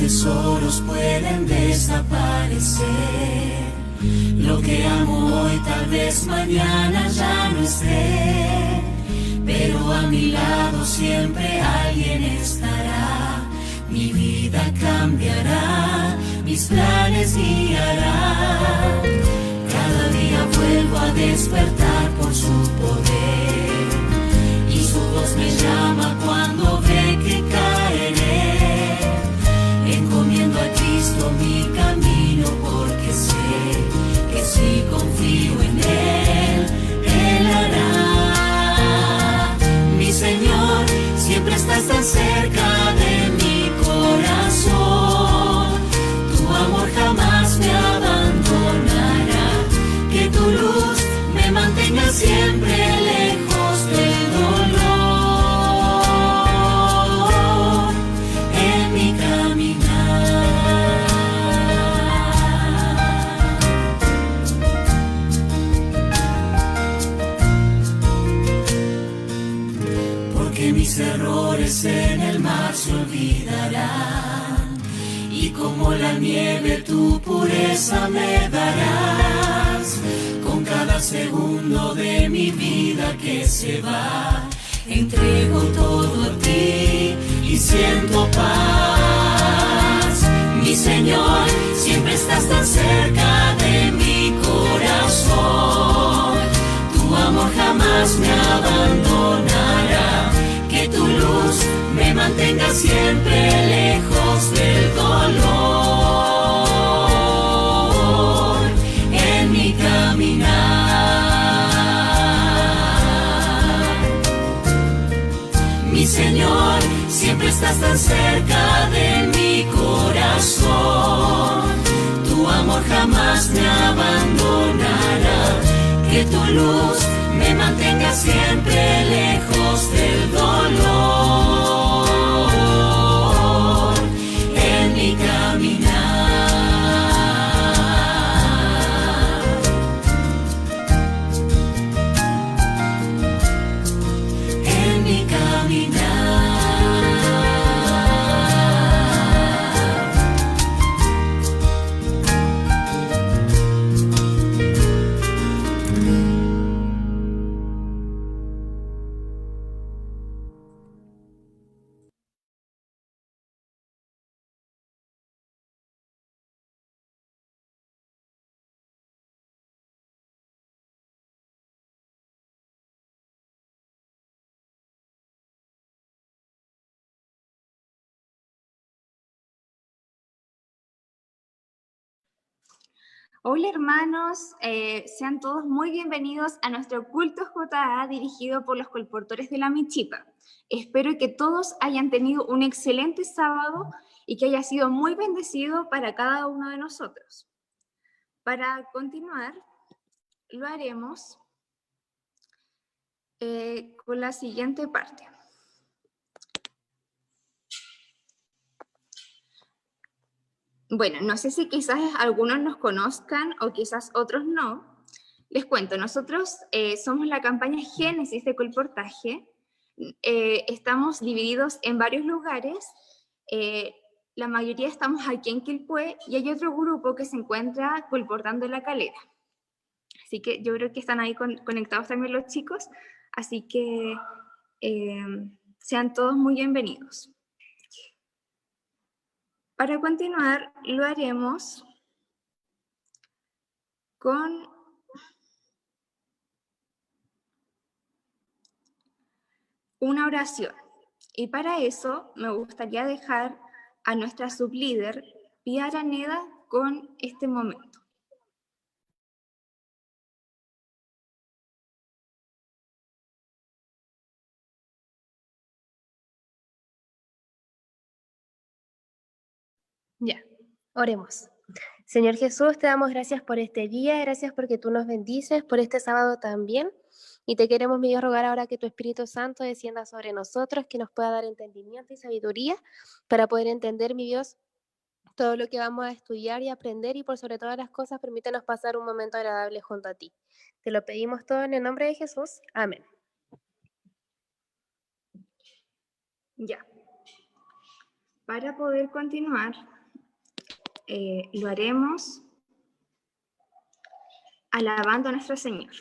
tesoros pueden desaparecer. Lo que amo hoy tal vez mañana ya no esté, pero a mi lado siempre alguien estará. Mi vida cambiará, mis planes guiará. Cada día vuelvo a despertar por su poder, y su voz me llama cuando ve que caeré. Encomiendo a Cristo mi camino porque sé que si confío en Él, Él hará. Mi Señor, siempre estás tan cerca de mi corazón. Tu amor jamás me abandonará. Que tu luz me mantenga siempre lejos del dolor en mi caminar. Porque mis errores en el mar se olvidarán, y como la nieve tu pureza me darás. Con cada segundo de mi vida que se va, entrego todo a ti y siento paz. Mi Señor, siempre estás tan cerca de mi corazón. Tu amor jamás me abandonará. Que tu luz me mantenga siempre lejos del dolor en mi caminar. Mi Señor, siempre estás tan cerca de mi corazón. Tu amor jamás me abandonará. Que tu luz me mantenga siempre lejos del dolor en mi caminar. En mi caminar. Hola hermanos, sean todos muy bienvenidos a nuestro culto JA dirigido por los colportores de la Michipa. Espero que todos hayan tenido un excelente sábado y que haya sido muy bendecido para cada uno de nosotros. Para continuar, lo haremos con la siguiente parte. Bueno, no sé si quizás algunos nos conozcan o quizás otros no. Les cuento, nosotros somos la campaña Génesis de Colportaje. Estamos divididos en varios lugares. La mayoría estamos aquí en Quilpué y hay otro grupo que se encuentra colportando La Calera. Así que yo creo que están ahí conectados también los chicos. Así que sean todos muy bienvenidos. Para continuar, lo haremos con una oración. Y para eso me gustaría dejar a nuestra sublíder, Pia Araneda, con este momento. Ya, oremos. Señor Jesús, te damos gracias por este día, gracias porque tú nos bendices, por este sábado también. Y te queremos, mi Dios, rogar ahora que tu Espíritu Santo descienda sobre nosotros, que nos pueda dar entendimiento y sabiduría para poder entender, mi Dios, todo lo que vamos a estudiar y aprender, y por sobre todas las cosas, permítenos pasar un momento agradable junto a ti. Te lo pedimos todo en el nombre de Jesús. Amén. Ya. Para poder continuar, lo haremos alabando a nuestro Señor.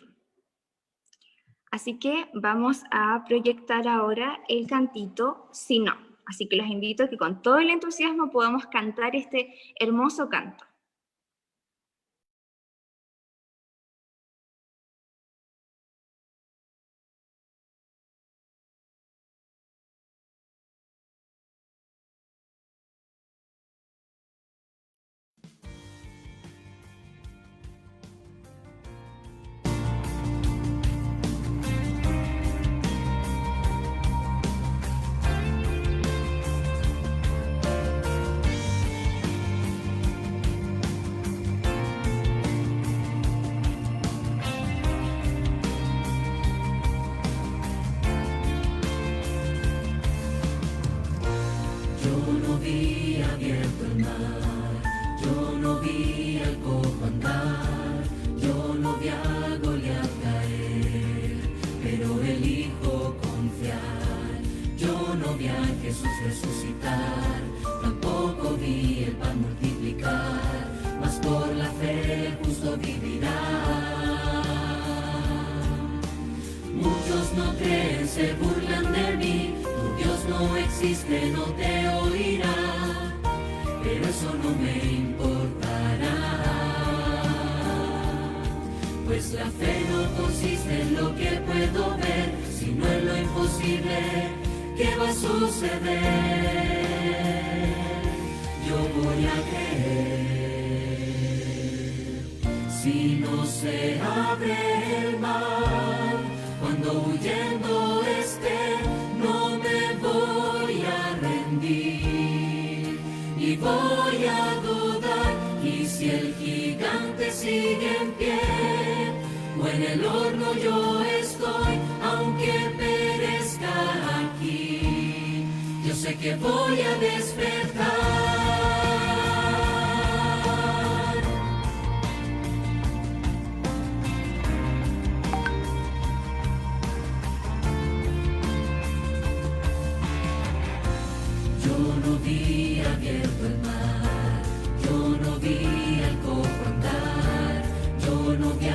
Así que vamos a proyectar ahora el cantito Si No. Así que los invito a que con todo el entusiasmo podamos cantar este hermoso canto. Resucitar, tampoco vi el pan multiplicar, mas por la fe el justo vivirá. Muchos no creen, se burlan de mí, tu Dios no existe, no te oirá, pero eso no me importará, pues la fe no consiste en lo que puedo ver, sino en lo imposible. ¿Qué va a suceder? Yo voy a creer. Si no se abre el mar, cuando huyendo esté, no me voy a rendir, ni voy a dudar. Y si el gigante sigue en pie, o en el horno yo estoy, aunque perezca aquí, yo sé que voy a despertar. Yo no vi abierto el mar, yo no vi al cojo andar, yo no vi a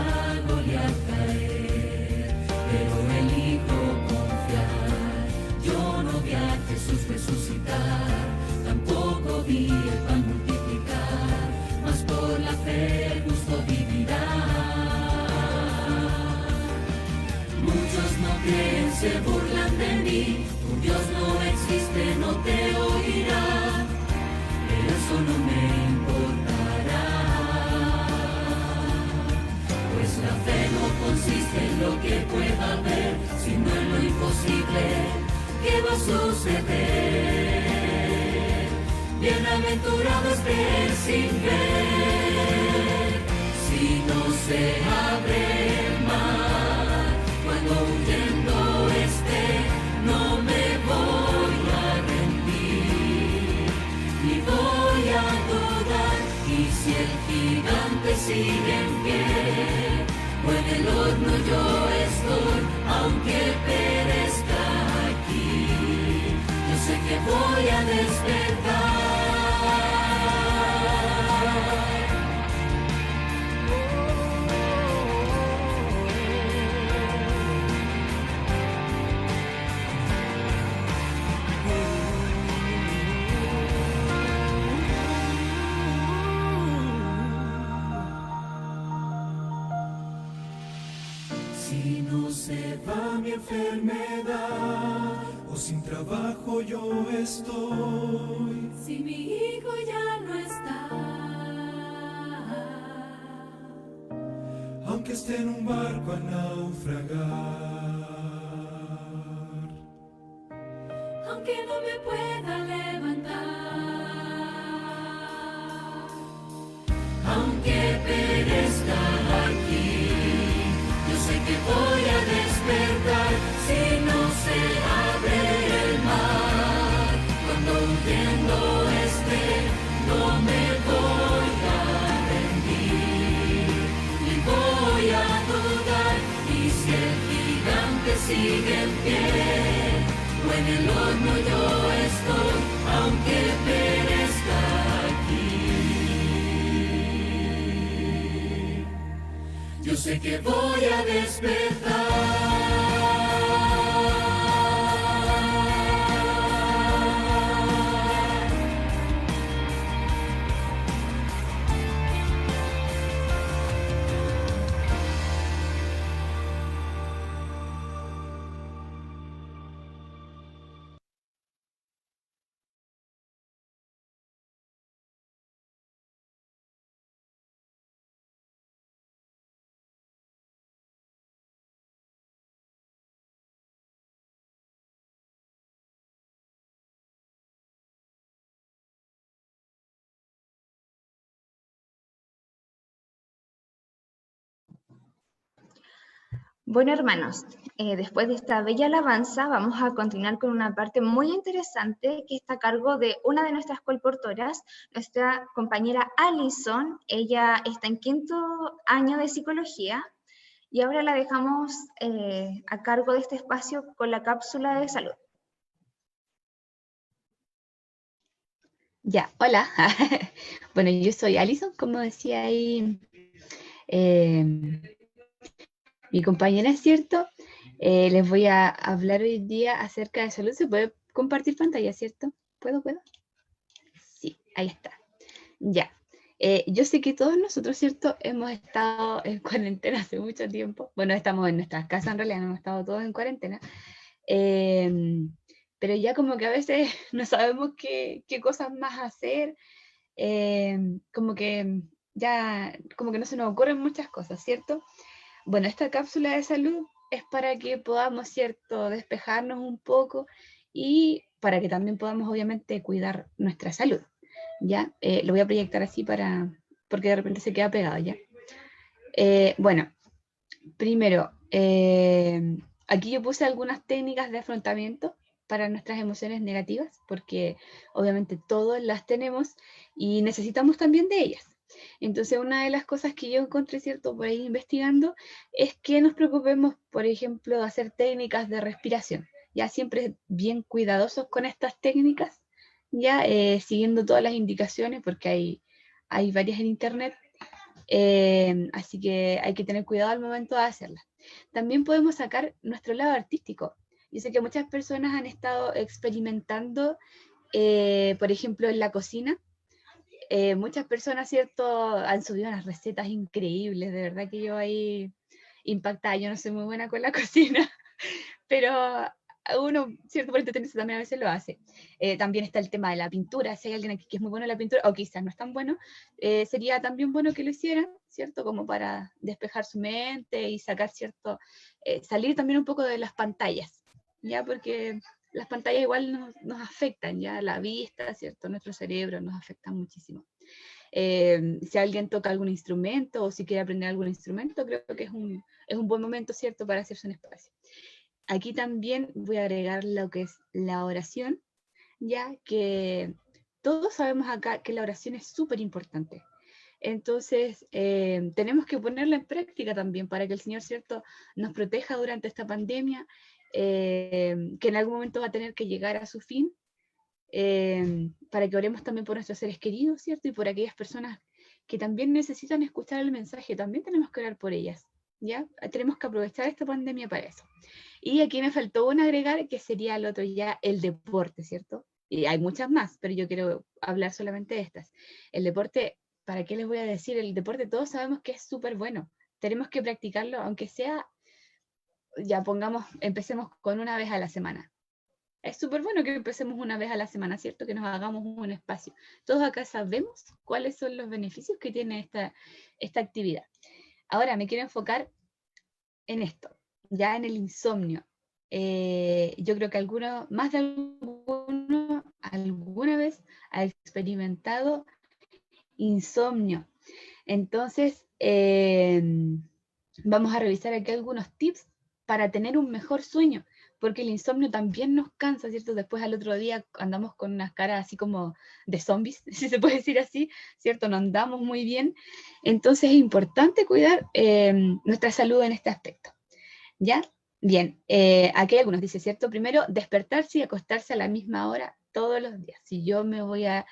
Goliat caer, pero elijo confiar. Yo no vi a Jesús resucitar, tampoco vi el pan multiplicar, mas por la fe el justo vivirá. Muchos no creen, se burlan de mí, tu Dios no existe, no te oirá, pero eso no me importará, pues la fe no consiste en lo que pueda ver, sino en lo imposible. ¿Qué va a suceder? Bienaventurado es creer sin ver, si no se abre el mar, cuando huyendo esté, no me voy a rendir, ni voy a dudar. Y si el gigante sigue en pie, o en el horno yo estoy, aunque perezca aquí, yo sé que voy a despertar. Si no se va mi enfermedad, o sin trabajo yo estoy, si mi hijo ya no está, aunque esté en un barco a naufragar, aunque no me pueda levantar, aunque perezca aquí, yo sé que voy a despertar. Si no se abre el mar, cuando huyendo esté, no me voy a rendir, ni voy a dudar. Y si el gigante sigue en pie, o en el horno yo estoy, aunque perezca aquí, sé que voy a despertar. Bueno, hermanos, después de esta bella alabanza, vamos a continuar con una parte muy interesante que está a cargo de una de nuestras colportoras, nuestra compañera Alison. Ella está en 5º año de psicología y ahora la dejamos a cargo de este espacio con la cápsula de salud. Ya, hola. Bueno, yo soy Alison, como decía ahí mi compañera, es cierto. Les voy a hablar hoy día acerca de salud. ¿Se puede compartir pantalla, cierto? ¿Puedo? Sí, ahí está. Ya. Yo sé que todos nosotros, ¿cierto? Hemos estado en cuarentena hace mucho tiempo. Bueno, estamos en nuestras casas, en realidad no hemos estado todos en cuarentena. Pero ya como que a veces no sabemos qué cosas más hacer. Como que ya, como que no se nos ocurren muchas cosas, ¿cierto? Bueno, esta cápsula de salud es para que podamos, ¿cierto?, despejarnos un poco y para que también podamos, obviamente, cuidar nuestra salud, ¿ya? Lo voy a proyectar así porque de repente se queda pegado, ¿ya? Bueno, primero, aquí yo puse algunas técnicas de afrontamiento para nuestras emociones negativas, porque obviamente todos las tenemos y necesitamos también de ellas. Entonces, una de las cosas que yo encontré, ¿cierto?, por ahí investigando, es que nos preocupemos, por ejemplo, de hacer técnicas de respiración, ya siempre bien cuidadosos con estas técnicas, ya siguiendo todas las indicaciones, porque hay varias en internet, así que hay que tener cuidado al momento de hacerlas. También podemos sacar nuestro lado artístico. Yo sé que muchas personas han estado experimentando, por ejemplo, en la cocina. Muchas personas, ¿cierto?, han subido unas recetas increíbles, de verdad que yo ahí impactada. Yo no soy muy buena con la cocina, pero uno, ¿cierto?, por entretenerse también a veces lo hace. También está el tema de la pintura. Si hay alguien aquí que es muy bueno en la pintura, o quizás no es tan bueno, sería también bueno que lo hicieran, ¿cierto?, como para despejar su mente y sacar, ¿cierto?, salir también un poco de las pantallas, ¿ya? Porque las pantallas igual nos afectan, ya la vista, ¿cierto? Nuestro cerebro nos afecta muchísimo. Si alguien toca algún instrumento o si quiere aprender algún instrumento, creo que es un buen momento, ¿cierto?, para hacerse un espacio. Aquí también voy a agregar lo que es la oración, ya que todos sabemos acá que la oración es súper importante. Entonces, tenemos que ponerla en práctica también para que el Señor, ¿cierto?, nos proteja durante esta pandemia, que en algún momento va a tener que llegar a su fin, para que oremos también por nuestros seres queridos, ¿cierto? Y por aquellas personas que también necesitan escuchar el mensaje, también tenemos que orar por ellas, ¿ya? Tenemos que aprovechar esta pandemia para eso. Y aquí me faltó un agregar, que sería el otro ya, el deporte, ¿cierto? Y hay muchas más, pero yo quiero hablar solamente de estas. El deporte, ¿para qué les voy a decir? El deporte todos sabemos que es súper bueno. Tenemos que practicarlo, aunque sea, ya empecemos con una vez a la semana. Es súper bueno que empecemos una vez a la semana, ¿cierto? Que nos hagamos un espacio. Todos acá sabemos cuáles son los beneficios que tiene esta actividad. Ahora me quiero enfocar en esto, ya en el insomnio. Yo creo que más de alguno alguna vez ha experimentado insomnio. Entonces, vamos a revisar aquí algunos tips para tener un mejor sueño, porque el insomnio también nos cansa, ¿cierto? Después al otro día andamos con unas caras así como de zombies, si se puede decir así, ¿cierto? No andamos muy bien. Entonces es importante cuidar nuestra salud en este aspecto, ¿ya? Bien, aquí hay algunos, dice, ¿cierto? Primero, despertarse y acostarse a la misma hora todos los días. Si yo me voy a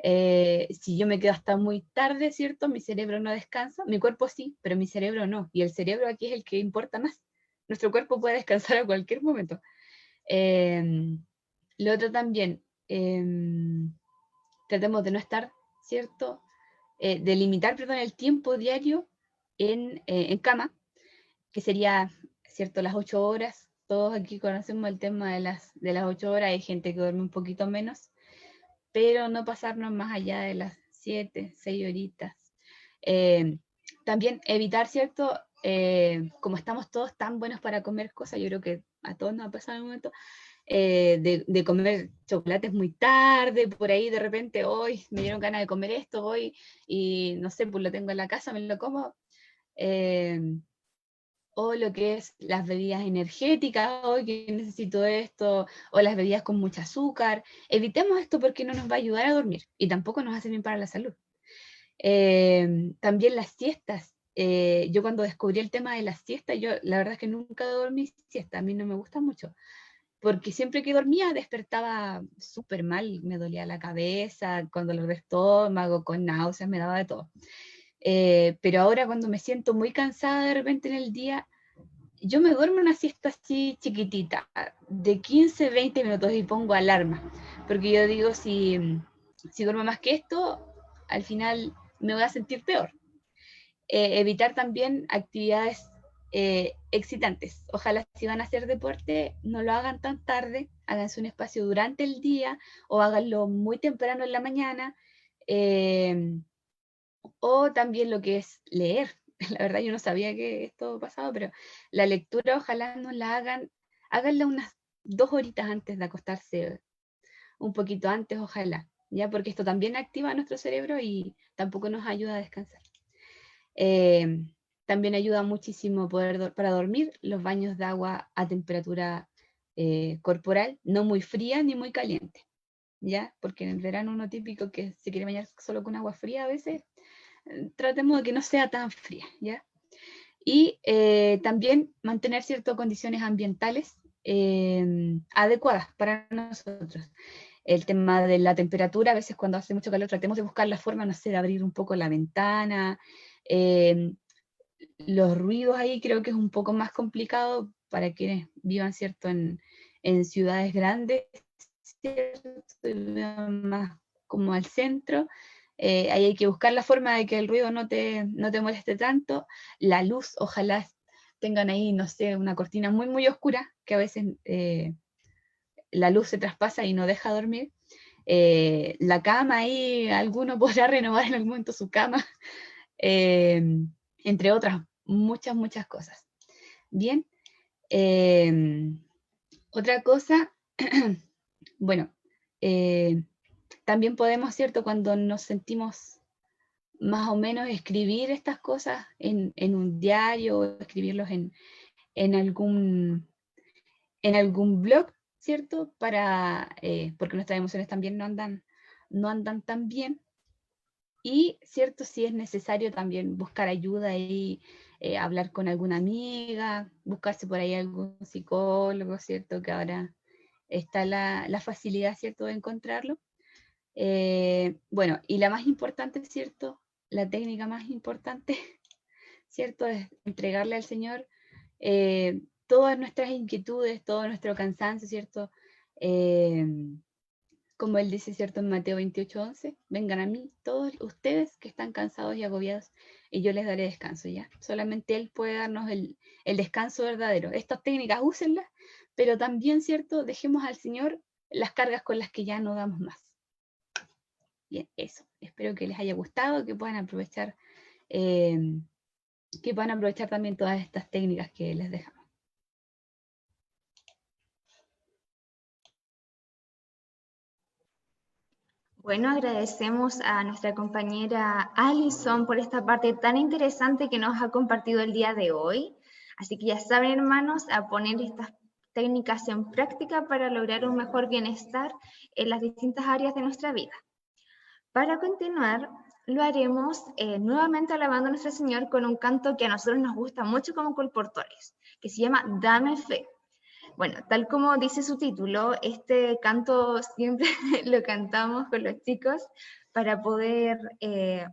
Si yo me quedo hasta muy tarde, ¿cierto? Mi cerebro no descansa, mi cuerpo sí, pero mi cerebro no. Y el cerebro aquí es el que importa más. Nuestro cuerpo puede descansar a cualquier momento. Lo otro también, tratemos de no estar, ¿cierto? De limitar, perdón, el tiempo diario en cama, que sería, ¿cierto? Las 8 horas. Todos aquí conocemos el tema de las 8 horas, hay gente que duerme un poquito menos, pero no pasarnos más allá de las 7, 6 horitas. También evitar, ¿cierto? Como estamos todos tan buenos para comer cosas, yo creo que a todos nos ha pasado en un momento, de comer chocolates muy tarde, por ahí de repente, hoy me dieron ganas de comer esto, hoy, y no sé, pues lo tengo en la casa, me lo como. O lo que es las bebidas energéticas, hoy que necesito esto, o las bebidas con mucho azúcar. Evitemos esto porque no nos va a ayudar a dormir y tampoco nos hace bien para la salud. También las siestas. Yo cuando descubrí el tema de las siestas, yo la verdad es que nunca dormí siesta, a mí no me gusta mucho, porque siempre que dormía despertaba súper mal, me dolía la cabeza, con dolor de estómago, con náuseas, me daba de todo. Pero ahora cuando me siento muy cansada de repente en el día, yo me duermo una siesta así chiquitita, de 15, 20 minutos y pongo alarma, porque yo digo, si duermo más que esto, al final me voy a sentir peor. Evitar también actividades excitantes. Ojalá si van a hacer deporte, no lo hagan tan tarde, háganse un espacio durante el día o háganlo muy temprano en la mañana. O también lo que es leer. La verdad yo no sabía que esto pasaba, pero la lectura ojalá no la háganla unas 2 horitas antes de acostarse, un poquito antes ojalá, ¿ya? Porque esto también activa nuestro cerebro y tampoco nos ayuda a descansar. También ayuda muchísimo para dormir los baños de agua a temperatura corporal, no muy fría ni muy caliente, ¿ya? Porque en el verano uno típico que se quiere bañar solo con agua fría a veces, tratemos de que no sea tan fría, ¿ya? Y también mantener ciertas condiciones ambientales adecuadas para nosotros. El tema de la temperatura, a veces cuando hace mucho calor tratemos de buscar la forma, no sé, de abrir un poco la ventana. Los ruidos ahí creo que es un poco más complicado para quienes vivan, ¿cierto?, en ciudades grandes, ¿cierto?, más como al centro. Ahí hay que buscar la forma de que el ruido no te moleste tanto. La luz, ojalá tengan ahí, no sé, una cortina muy, muy oscura, que a veces la luz se traspasa y no deja dormir. La cama ahí, alguno podrá renovar en algún momento su cama, entre otras muchas, muchas cosas. Bien, otra cosa, bueno, también podemos, ¿cierto?, cuando nos sentimos más o menos escribir estas cosas en un diario, o escribirlos en algún blog, ¿cierto? Porque nuestras emociones también no andan tan bien. Y, ¿cierto?, si es necesario también buscar ayuda y hablar con alguna amiga, buscarse por ahí algún psicólogo, ¿cierto?, que ahora está la facilidad, ¿cierto?, de encontrarlo. Bueno, y la más importante, ¿cierto?, la técnica más importante, ¿cierto?, es entregarle al Señor todas nuestras inquietudes, todo nuestro cansancio, ¿cierto? Como Él dice, ¿cierto?, en Mateo 28:11, vengan a mí todos ustedes que están cansados y agobiados, y yo les daré descanso, ¿ya? Solamente Él puede darnos el descanso verdadero. Estas técnicas úsenlas, pero también, ¿cierto?, dejemos al Señor las cargas con las que ya no damos más. Bien, eso. Espero que les haya gustado, que puedan aprovechar también todas estas técnicas que les dejamos. Bueno, agradecemos a nuestra compañera Alison por esta parte tan interesante que nos ha compartido el día de hoy. Así que ya saben, hermanos, a poner estas técnicas en práctica para lograr un mejor bienestar en las distintas áreas de nuestra vida. Para continuar, lo haremos nuevamente alabando a nuestro Señor con un canto que a nosotros nos gusta mucho como colportores, que se llama Dame Fe. Bueno, tal como dice su título, este canto siempre lo cantamos con los chicos para poder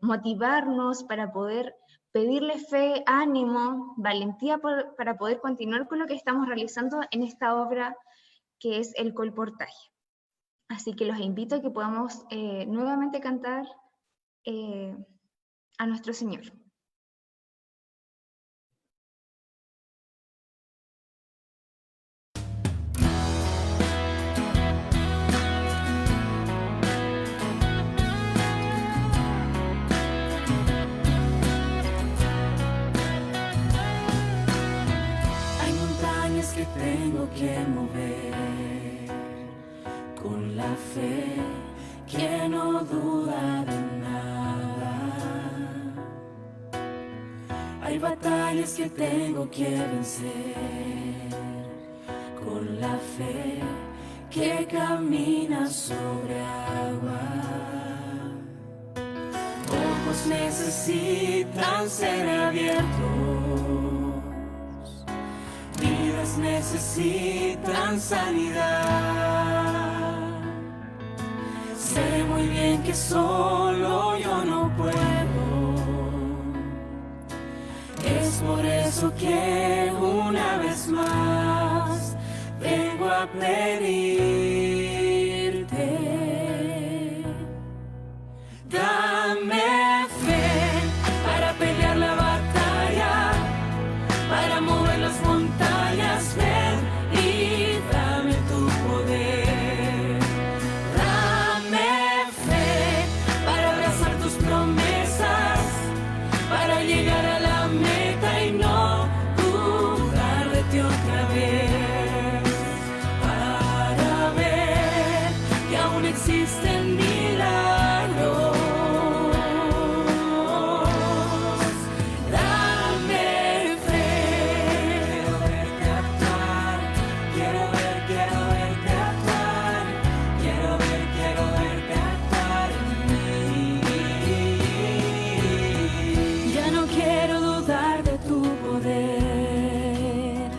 motivarnos, para poder pedirle fe, ánimo, valentía para poder continuar con lo que estamos realizando en esta obra que es el colportaje. Así que los invito a que podamos nuevamente cantar a nuestro Señor. Hay montañas que tengo que mover con la fe que no duda de nada. Hay batallas que tengo que vencer con la fe que camina sobre agua. Ojos necesitan ser abiertos, vidas necesitan sanidad. Sé muy bien que solo yo no puedo. Es por eso que una vez más vengo a pedirte. Dame fe para pelear la batalla, para mover las montañas, ven y dame tu poder. Dame fe para abrazar tus promesas, para llegar a la meta y no dudar de ti otra vez, para ver que aún existen milagros. Dame fe, quiero verte actuar, quiero verte actuar, quiero verte actuar en mí. Ya no quiero dudar de tu poder,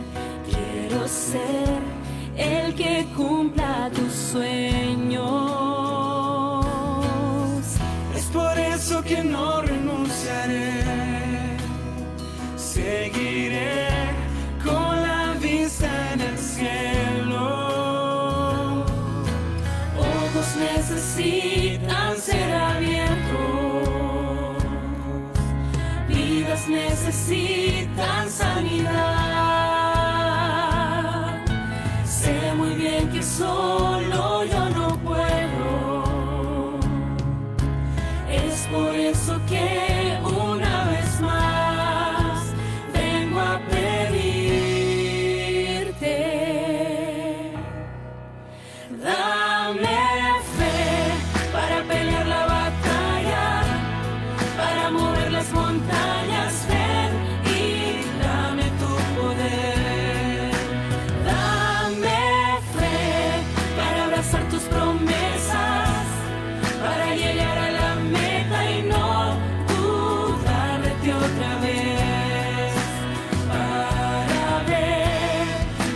quiero ser el que cumpla tus sueños. Es por eso que no renunciaré, seguiré con la vista en el cielo. Ojos necesitan ser abiertos, vidas necesitan sanidad. Sé muy bien que solo yo no puedo. Es por eso que una vez más vengo a pedirte. Dame fe para pelear la batalla, para mover las montañas, ven y dame tu poder. Dame fe para abrazar tus promesas, para llegar a la meta y no dudar de ti otra vez, para ver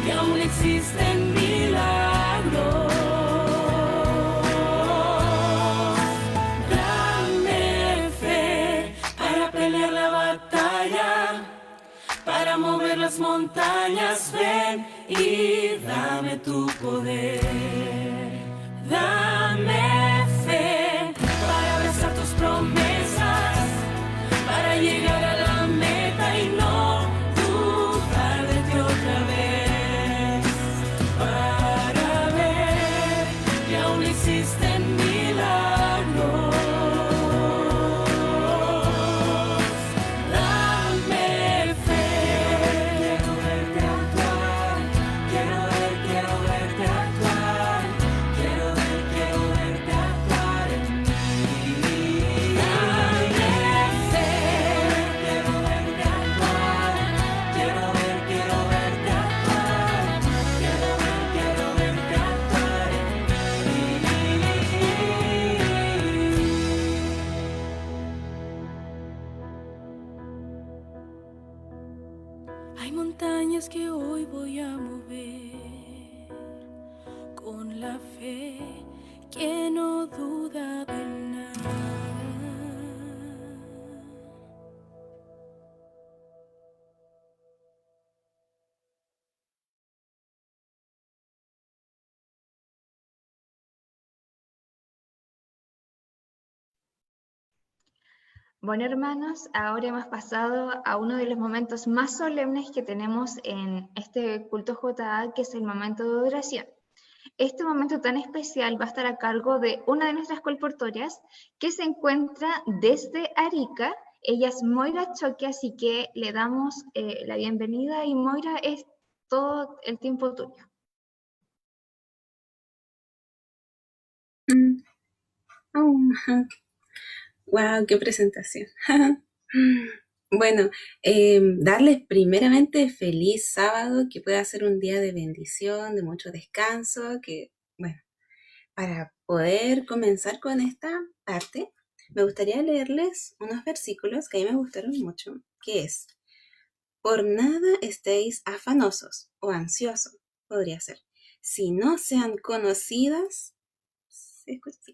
que aún existen milagros. Dame fe para pelear la batalla, para mover las montañas, ven y dame tu poder. Dame fe para abrazar tus promesas, para llegar a la meta y no dudar de ti otra vez, para ver que aún existen milagros. Dame fe, quiero verte actuar, quiero verte actuar, quiero verte actuar en mí. Dame fe, quiero verte actuar, quiero verte actuar, quiero verte actuar en mí. Hay montañas que hoy voy a mover la fe, que no duda de nada. Bueno, hermanos, ahora hemos pasado a uno de los momentos más solemnes que tenemos en este culto JA, que es el momento de adoración. Este momento tan especial va a estar a cargo de una de nuestras colportorias que se encuentra desde Arica. Ella es Moira Choque, así que le damos la bienvenida y Moira, es todo el tiempo tuyo. Wow, qué presentación. Bueno, darles primeramente feliz sábado, que pueda ser un día de bendición, de mucho descanso, que, bueno, para poder comenzar con esta parte, me gustaría leerles unos versículos que a mí me gustaron mucho, que es: por nada estéis afanosos o ansiosos, podría ser, si no sean conocidas, ¿se escucha?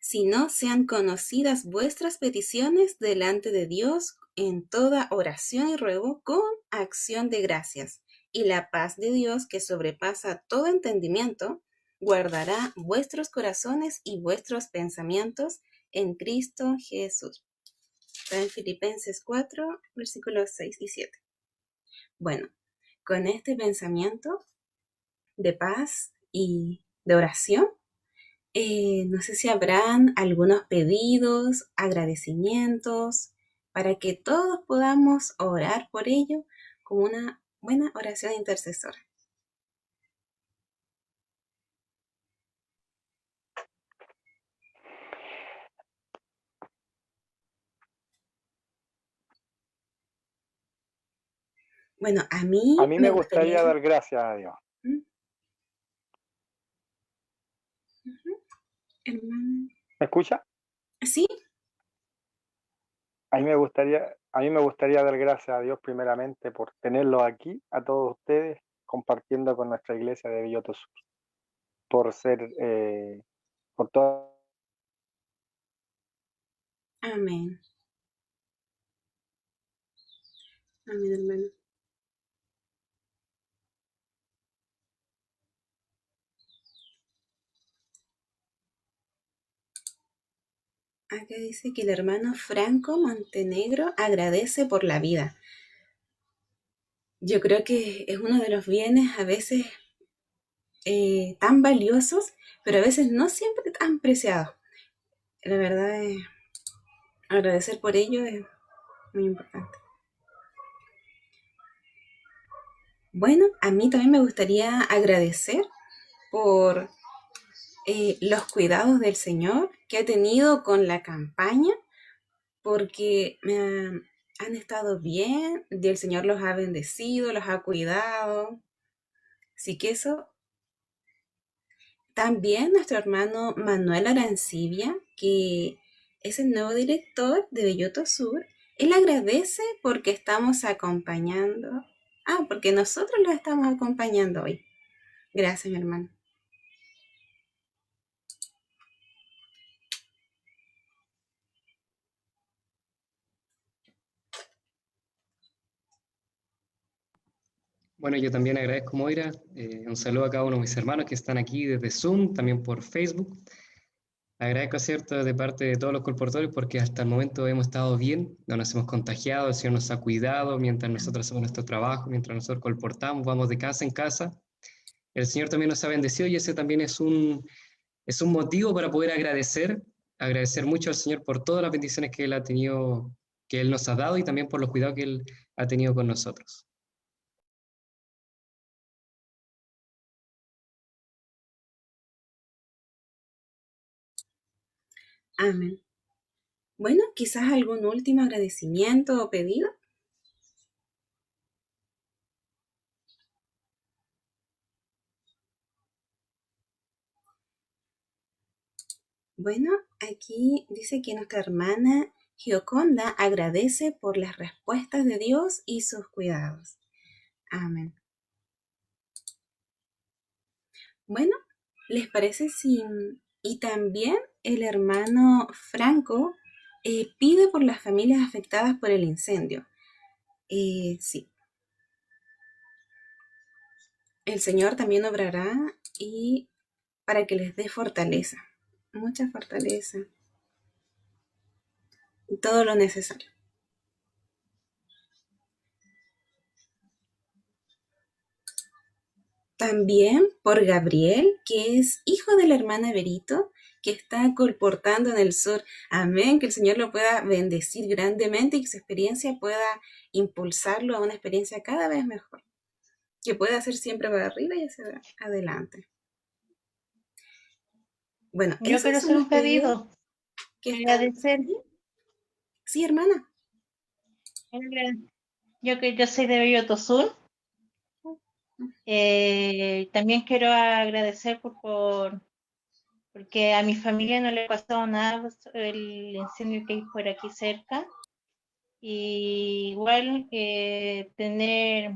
Si no sean conocidas vuestras peticiones delante de Dios en toda oración y ruego con acción de gracias. Y la paz de Dios, que sobrepasa todo entendimiento, guardará vuestros corazones y vuestros pensamientos en Cristo Jesús. Está en Filipenses 4, versículos 6 y 7. Bueno, con este pensamiento de paz y de oración, no sé si habrán algunos pedidos, agradecimientos, para que todos podamos orar por ello como una buena oración intercesora. Bueno, a mí me gustaría dar gracias a Dios. Hermano. ¿Me escucha? ¿Sí? A mí me gustaría dar gracias a Dios primeramente por tenerlos aquí, a todos ustedes, compartiendo con nuestra iglesia de Belloto Sur, por ser, por todo. Amén. Amén, hermano. Acá dice que el hermano Franco Montenegro agradece por la vida. Yo creo que es uno de los bienes a veces tan valiosos, pero a veces no siempre tan preciados. La verdad es agradecer por ello es muy importante. Bueno, a mí también me gustaría agradecer por los cuidados del Señor que he tenido con la campaña, porque han estado bien y el Señor los ha bendecido, los ha cuidado. Así que eso. También nuestro hermano Manuel Arancibia, que es el nuevo director de Belloto Sur, él agradece porque estamos acompañando, porque nosotros lo estamos acompañando hoy. Gracias, mi hermano. Bueno, yo también agradezco, Moira. Un saludo a cada uno de mis hermanos que están aquí desde Zoom, también por Facebook. Agradezco, ¿cierto?, de parte de todos los colportores porque hasta el momento hemos estado bien, no nos hemos contagiado, el Señor nos ha cuidado mientras nosotros hacemos nuestro trabajo, mientras nosotros colportamos, vamos de casa en casa. El Señor también nos ha bendecido y ese también es un motivo para poder agradecer mucho al Señor por todas las bendiciones que Él ha tenido, que Él nos ha dado y también por los cuidados que Él ha tenido con nosotros. Amén. Bueno, quizás algún último agradecimiento o pedido. Bueno, aquí dice que nuestra hermana Gioconda agradece por las respuestas de Dios y sus cuidados. Amén. Bueno, ¿Les parece si... Y también el hermano Franco pide por las familias afectadas por el incendio. Sí, el Señor también obrará y para que les dé fortaleza, mucha fortaleza y todo lo necesario. También por Gabriel, que es hijo de la hermana Berito, que está colportando en el sur. Amén, que el Señor lo pueda bendecir grandemente y que su experiencia pueda impulsarlo a una experiencia cada vez mejor. Que pueda hacer siempre para arriba y hacia adelante. Bueno, Yo esos quiero son hacer los un pedidos pedido. que están. Agradecer. Sí, hermana. Yo soy de Belloto Sur. También quiero agradecer porque a mi familia no le pasó nada el incendio que hay por aquí cerca. Y igual tener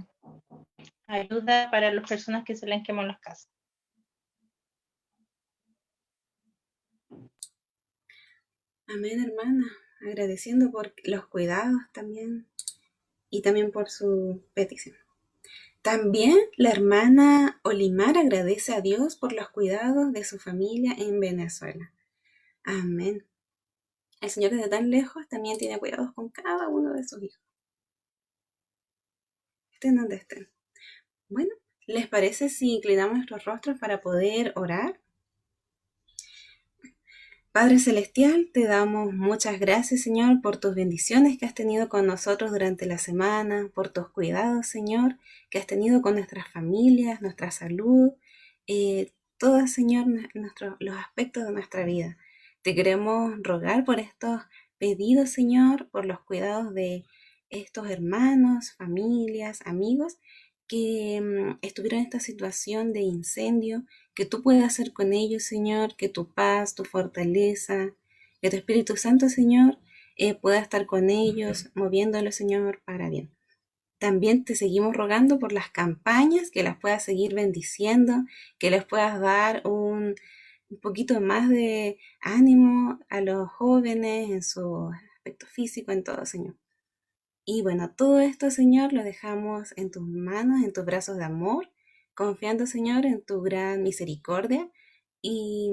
ayuda para las personas que se le han quemado las casas. Amén, hermana. Agradeciendo por los cuidados también y también por su petición. También la hermana Olimar agradece a Dios por los cuidados de su familia en Venezuela. Amén. El Señor desde tan lejos también tiene cuidados con cada uno de sus hijos. Estén donde estén. Bueno, ¿les parece si inclinamos nuestros rostros para poder orar? Padre Celestial, te damos muchas gracias, Señor, por tus bendiciones que has tenido con nosotros durante la semana, por tus cuidados, Señor, que has tenido con nuestras familias, nuestra salud, todos, Señor, los aspectos de nuestra vida. Te queremos rogar por estos pedidos, Señor, por los cuidados de estos hermanos, familias, amigos que estuvieron en esta situación de incendio, que tú puedas hacer con ellos, Señor, que tu paz, tu fortaleza, que tu Espíritu Santo, Señor, pueda estar con ellos, moviéndolos, Señor, para bien. También te seguimos rogando por las campañas, que las puedas seguir bendiciendo, que les puedas dar un poquito más de ánimo a los jóvenes en su aspecto físico, en todo, Señor. Y bueno, todo esto, Señor, lo dejamos en tus manos, en tus brazos de amor, confiando, Señor, en tu gran misericordia y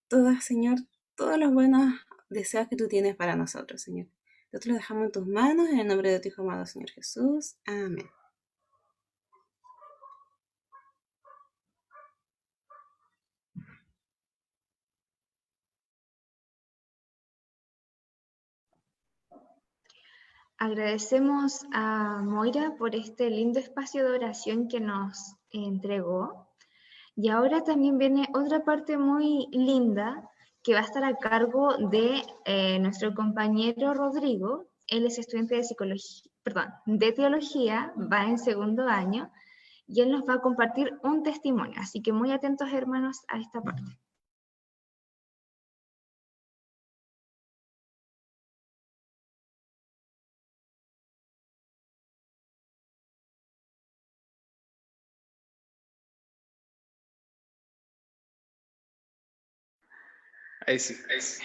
todas, Señor, todos los buenos deseos que tú tienes para nosotros, Señor. Nosotros lo dejamos en tus manos, en el nombre de tu Hijo amado, Señor Jesús. Amén. Agradecemos a Moira por este lindo espacio de oración que nos entregó. Y ahora también viene otra parte muy linda que va a estar a cargo de nuestro compañero Rodrigo. Él es estudiante de psicología, perdón, de teología, va en segundo año y él nos va a compartir un testimonio. Así que muy atentos, hermanos, a esta parte. Ahí sí, ahí sí.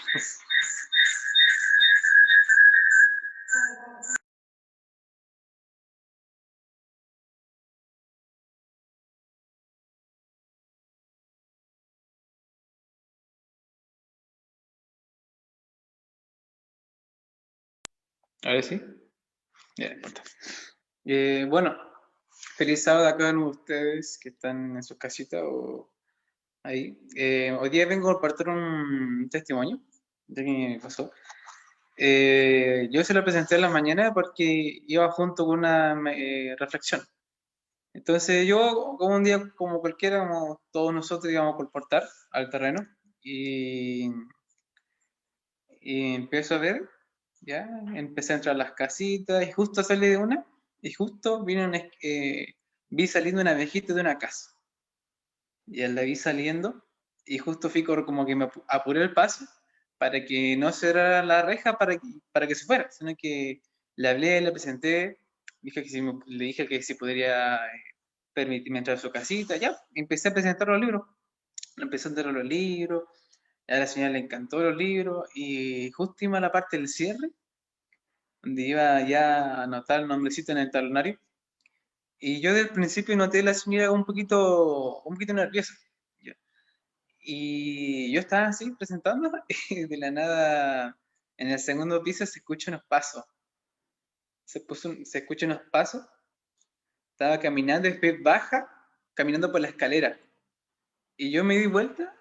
Ahora sí. Ya, no importa. Bueno, feliz sábado a cada uno de ustedes que están en sus casitas o ahí. Hoy día vengo a compartir un testimonio de qué me pasó. Yo se lo presenté en la mañana porque iba junto con una reflexión. Entonces yo, como un día como cualquiera, como todos nosotros íbamos a colportar al terreno y empiezo a ver, ya, empecé a entrar a las casitas y justo salí de una y justo vi saliendo una abejita de una casa. Y la vi saliendo y justo fui como que me apuré el paso para que no cerrara la reja para que se fuera, sino que le hablé, le presenté, le dije que si podría permitirme entrar a su casita, ya, empecé a presentar los libros. empecé a entrar los libros, a la señora le encantó los libros, y justo iba a la parte del cierre, donde iba ya a anotar el nombrecito en el talonario, y yo del principio noté a la señora un poquito nerviosa, ya. Y yo estaba así presentando, y de la nada, en el segundo piso se escuchan unos pasos, se escuchan unos pasos, estaba caminando, después baja, caminando por la escalera, y yo me di vuelta,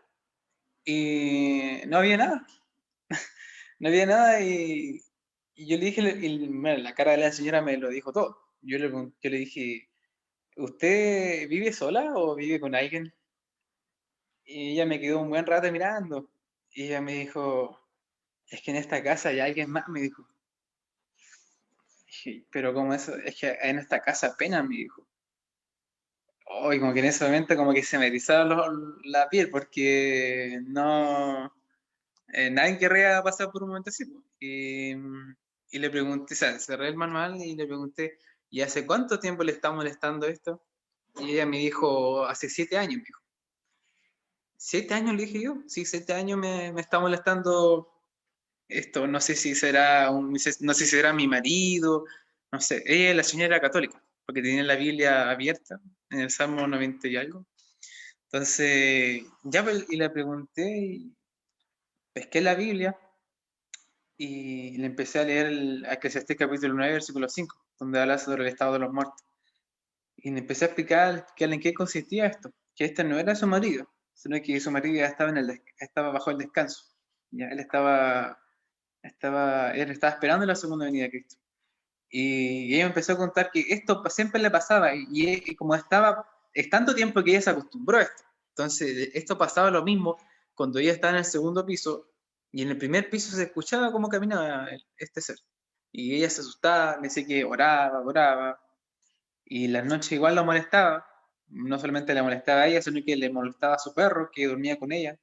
y no había nada. No había nada y yo le dije, bueno, la cara de la señora me lo dijo todo. Yo le dije, ¿usted vive sola o vive con alguien? Y ella me quedó un buen rato mirando. Y ella me dijo, es que en esta casa hay alguien más, me dijo. Dije, pero como eso, es que en esta casa apenas, me dijo. Hoy como que en ese momento como que se me erizaba la piel porque no... nadie querría pasar por un momento así, po. Y le pregunté, o sea, cerré el manual y le pregunté, ¿y hace cuánto tiempo le está molestando esto? Y ella me dijo, hace 7 años, me dijo. ¿7 años? Le dije yo. Sí, 7 años me está molestando esto. No sé si será no sé si será mi marido, no sé. Ella, la señora, era católica, porque tenía la Biblia abierta en el Salmo 90 y algo. Entonces, ya pues, y le pregunté, y pesqué la Biblia y le empecé a leer el Eclesiastés capítulo 9, versículo 5, donde habla sobre el estado de los muertos. Y le empecé a explicar en qué consistía esto, que este no era su marido, sino que su marido ya estaba bajo el descanso. Ya él estaba esperando la segunda venida de Cristo. Y ella me empezó a contar que esto siempre le pasaba, y como es tanto tiempo que ella se acostumbró a esto. Entonces, esto pasaba lo mismo cuando ella estaba en el segundo piso, y en el primer piso se escuchaba cómo caminaba este ser. Y ella se asustaba, me decía que oraba, y las noches igual la molestaba. No solamente le molestaba a ella, sino que le molestaba a su perro, que dormía con ella.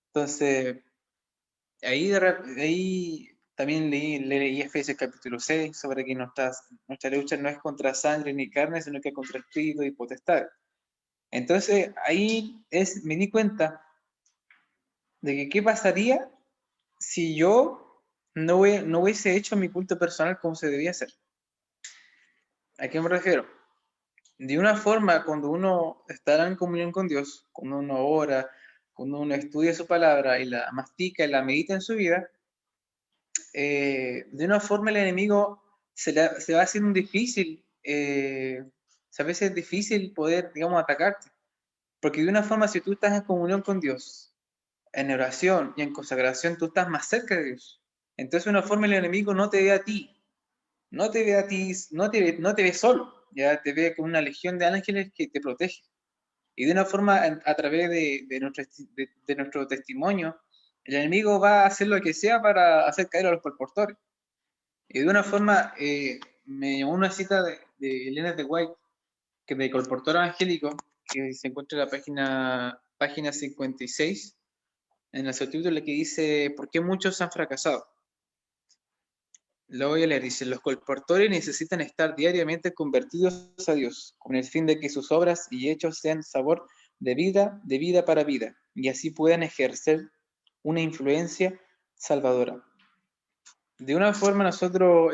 Entonces, ahí también leí Efesios capítulo 6 sobre que nuestra lucha no es contra sangre ni carne, sino que contra espíritu y potestad. Entonces ahí me di cuenta de que qué pasaría si yo no hubiese hecho mi culto personal como se debía hacer. ¿A qué me refiero? De una forma, cuando uno está en comunión con Dios, cuando uno ora, cuando uno estudia su palabra y la mastica y la medita en su vida, de una forma el enemigo se va haciendo difícil, a veces es difícil poder, digamos, atacarte. Porque de una forma, si tú estás en comunión con Dios, en oración y en consagración, tú estás más cerca de Dios. Entonces, de una forma el enemigo no te ve a ti, no te ve solo, ya te ve con una legión de ángeles que te protege. Y de una forma, a través de nuestro testimonio, el enemigo va a hacer lo que sea para hacer caer a los colportores. Y de una forma, me llamó una cita de Elena de White, que de colportor evangélico, que se encuentra en la página 56, en el subtítulo que dice, ¿por qué muchos han fracasado? Lo voy a leer, dice, los colportores necesitan estar diariamente convertidos a Dios, con el fin de que sus obras y hechos sean sabor de vida para vida, y así puedan ejercer una influencia salvadora. De una forma nosotros,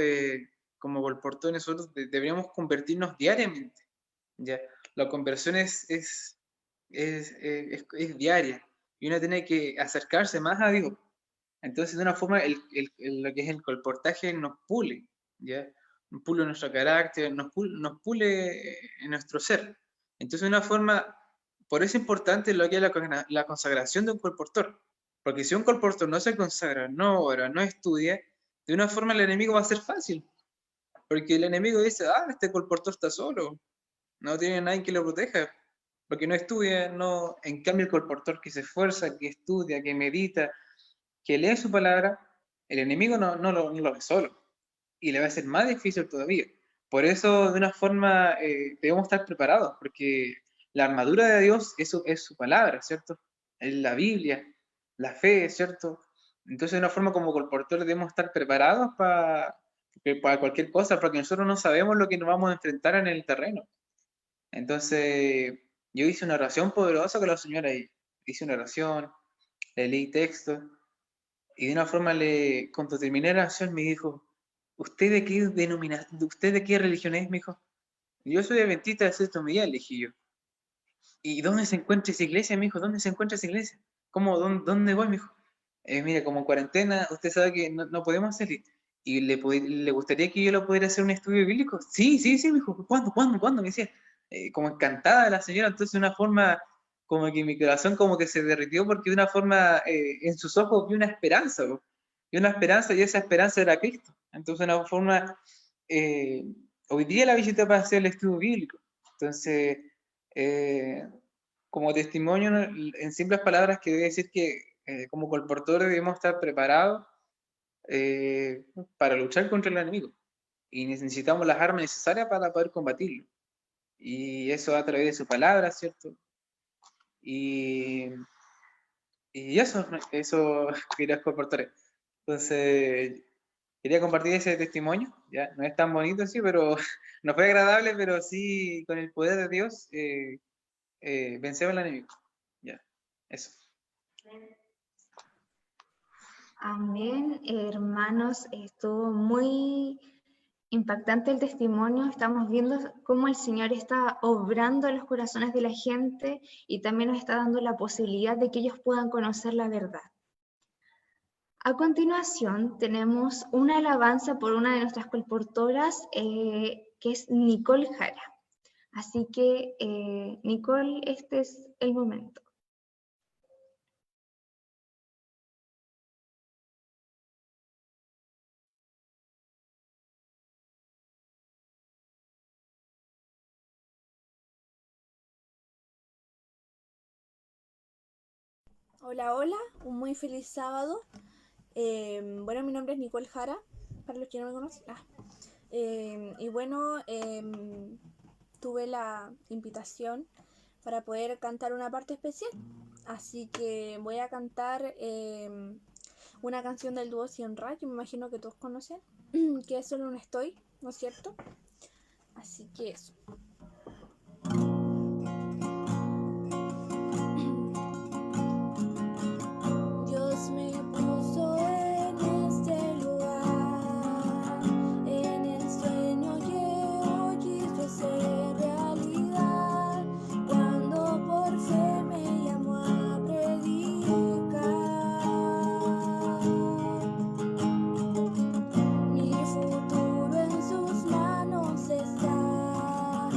como colportores, nosotros deberíamos convertirnos diariamente. ¿Ya? La conversión es diaria, y uno tiene que acercarse más a Dios. Entonces, de una forma, lo que es el colportaje nos pule, ¿ya? Nos pule nuestro carácter, nos pule en nuestro ser. Entonces, de una forma, por eso es importante lo que es la consagración de un colportor. Porque si un colportor no se consagra, no ora, no estudia, de una forma el enemigo va a ser fácil. Porque el enemigo dice, este colportor está solo, no tiene nadie que lo proteja, porque no estudia, no. En cambio el colportor que se esfuerza, que estudia, que medita, que lee su palabra, el enemigo no lo ve solo, y le va a ser más difícil todavía. Por eso, de una forma, debemos estar preparados, porque la armadura de Dios es su palabra, ¿cierto? Es la Biblia, la fe, ¿cierto? Entonces, de una forma como colportores debemos estar preparados para cualquier cosa, porque nosotros no sabemos lo que nos vamos a enfrentar en el terreno. Entonces, yo hice una oración poderosa con la señora y hice una oración, le leí texto, y de una forma, cuando terminé la oración, me dijo, ¿usted de qué religión es? Me dijo, yo soy adventista del sexto día, le dije yo. ¿Y dónde se encuentra esa iglesia? Me dijo, ¿dónde se encuentra esa iglesia? ¿Cómo? ¿Dónde voy? Me dijo, mire, como en cuarentena, usted sabe que no podemos salir. ¿Y le gustaría que yo lo pudiera hacer un estudio bíblico? Sí, me dijo, ¿cuándo? Me decía, como encantada la señora. Entonces, de una forma, como que mi corazón como que se derritió, porque de una forma, en sus ojos vi una esperanza, y esa esperanza era Cristo. Entonces, de una forma, hoy día la visité para hacer el estudio bíblico. Entonces, como testimonio, en simples palabras, quiero decir que como colportores debemos estar preparados para luchar contra el enemigo, y necesitamos las armas necesarias para poder combatirlo, y eso a través de su palabra, ¿cierto? Y eso quería colportores. Entonces, quería compartir ese testimonio, ya no es tan bonito, sí, pero no fue agradable, pero sí, con el poder de Dios vencemos al enemigo. Ya, eso. Amén, hermanos, estuvo muy impactante el testimonio. Estamos viendo cómo el Señor está obrando en los corazones de la gente y también nos está dando la posibilidad de que ellos puedan conocer la verdad. A continuación tenemos una alabanza por una de nuestras colportoras, que es Nicole Jara. Así que, Nicole, este es el momento. Hola, hola, un muy feliz sábado. Bueno, mi nombre es Nicole Jara, para los que no me conocen. Y bueno, tuve la invitación para poder cantar una parte especial. Así que voy a cantar una canción del dúo Cien Ra, que me imagino que todos conocen, que es Solo no estoy, ¿no es cierto? Así que eso. Dios me puso en este lugar, en el sueño que hoy quiso ser realidad, cuando por fe me llamó a predicar. Mi futuro en sus manos está.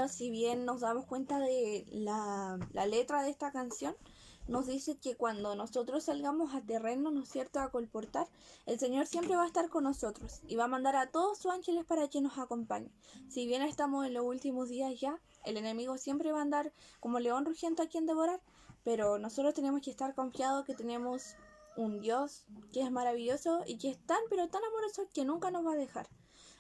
bueno, si bien nos damos cuenta de la letra de esta canción, nos dice que cuando nosotros salgamos a terreno, ¿no es cierto?, a colportar, el Señor siempre va a estar con nosotros y va a mandar a todos sus ángeles para que nos acompañen. Si bien estamos en los últimos días ya, el enemigo siempre va a andar como león rugiente a quien devorar, pero nosotros tenemos que estar confiados que tenemos un Dios que es maravilloso y que es tan, pero tan amoroso que nunca nos va a dejar.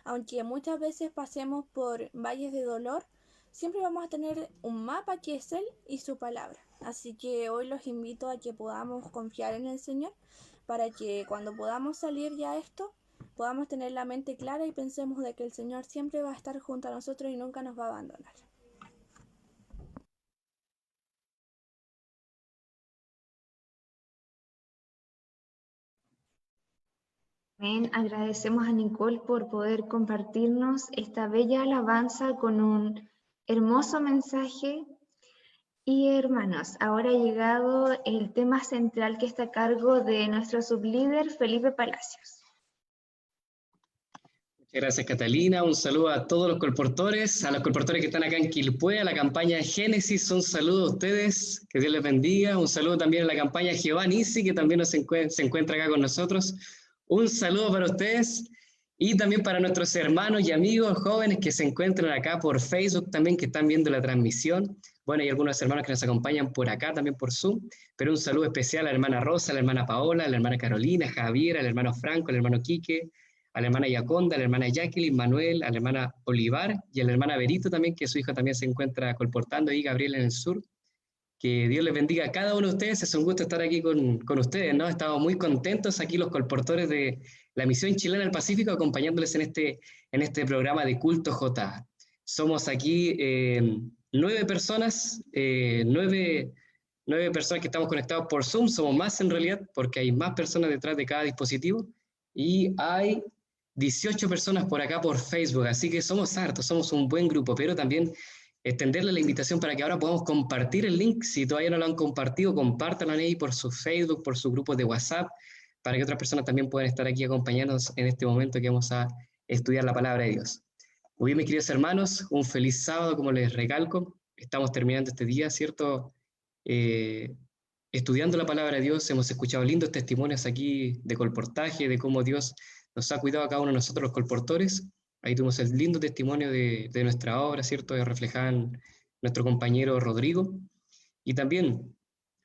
Aunque muchas veces pasemos por valles de dolor, siempre vamos a tener un mapa que es Él y su palabra. Así que hoy los invito a que podamos confiar en el Señor para que cuando podamos salir ya a esto, podamos tener la mente clara y pensemos de que el Señor siempre va a estar junto a nosotros y nunca nos va a abandonar. Amén. Agradecemos a Nicole por poder compartirnos esta bella alabanza con un hermoso mensaje. Y hermanos, ahora ha llegado el tema central que está a cargo de nuestro sublíder Felipe Palacios. Muchas gracias, Catalina. Un saludo a todos los colportores, a los colportores que están acá en Quilpué, a la campaña de Génesis. Un saludo a ustedes, que Dios les bendiga. Un saludo también a la campaña Jehová Nisi, que también se encuentra acá con nosotros. Un saludo para ustedes y también para nuestros hermanos y amigos jóvenes que se encuentran acá por Facebook también, que están viendo la transmisión. Bueno, hay algunos hermanos que nos acompañan por acá, también por Zoom, pero un saludo especial a la hermana Rosa, a la hermana Paola, a la hermana Carolina, a Javier, al hermano Franco, al hermano Quique, a la hermana Yaconda, a la hermana Jacqueline, Manuel, a la hermana Olivar y a la hermana Berito también, que su hijo también se encuentra colportando ahí, Gabriel en el sur. Que Dios les bendiga a cada uno de ustedes, es un gusto estar aquí con ustedes, ¿no? Estamos muy contentos aquí los colportores de la Misión Chilena del Pacífico, acompañándoles en este programa de Culto J. Somos aquí 9 personas, 9 personas que estamos conectados por Zoom, somos más en realidad, porque hay más personas detrás de cada dispositivo, y hay 18 personas por acá por Facebook, así que somos hartos, somos un buen grupo, pero también extenderle la invitación para que ahora podamos compartir el link. Si todavía no lo han compartido, compártanlo ahí por su Facebook, por su grupo de WhatsApp, para que otras personas también puedan estar aquí acompañándonos en este momento que vamos a estudiar la palabra de Dios. Muy bien, mis queridos hermanos, un feliz sábado, como les recalco. Estamos terminando este día, ¿cierto? Estudiando la palabra de Dios, hemos escuchado lindos testimonios aquí de colportaje, de cómo Dios nos ha cuidado a cada uno de nosotros los colportores. Ahí tuvimos el lindo testimonio de nuestra obra, ¿cierto? Que reflejaban nuestro compañero Rodrigo. Y también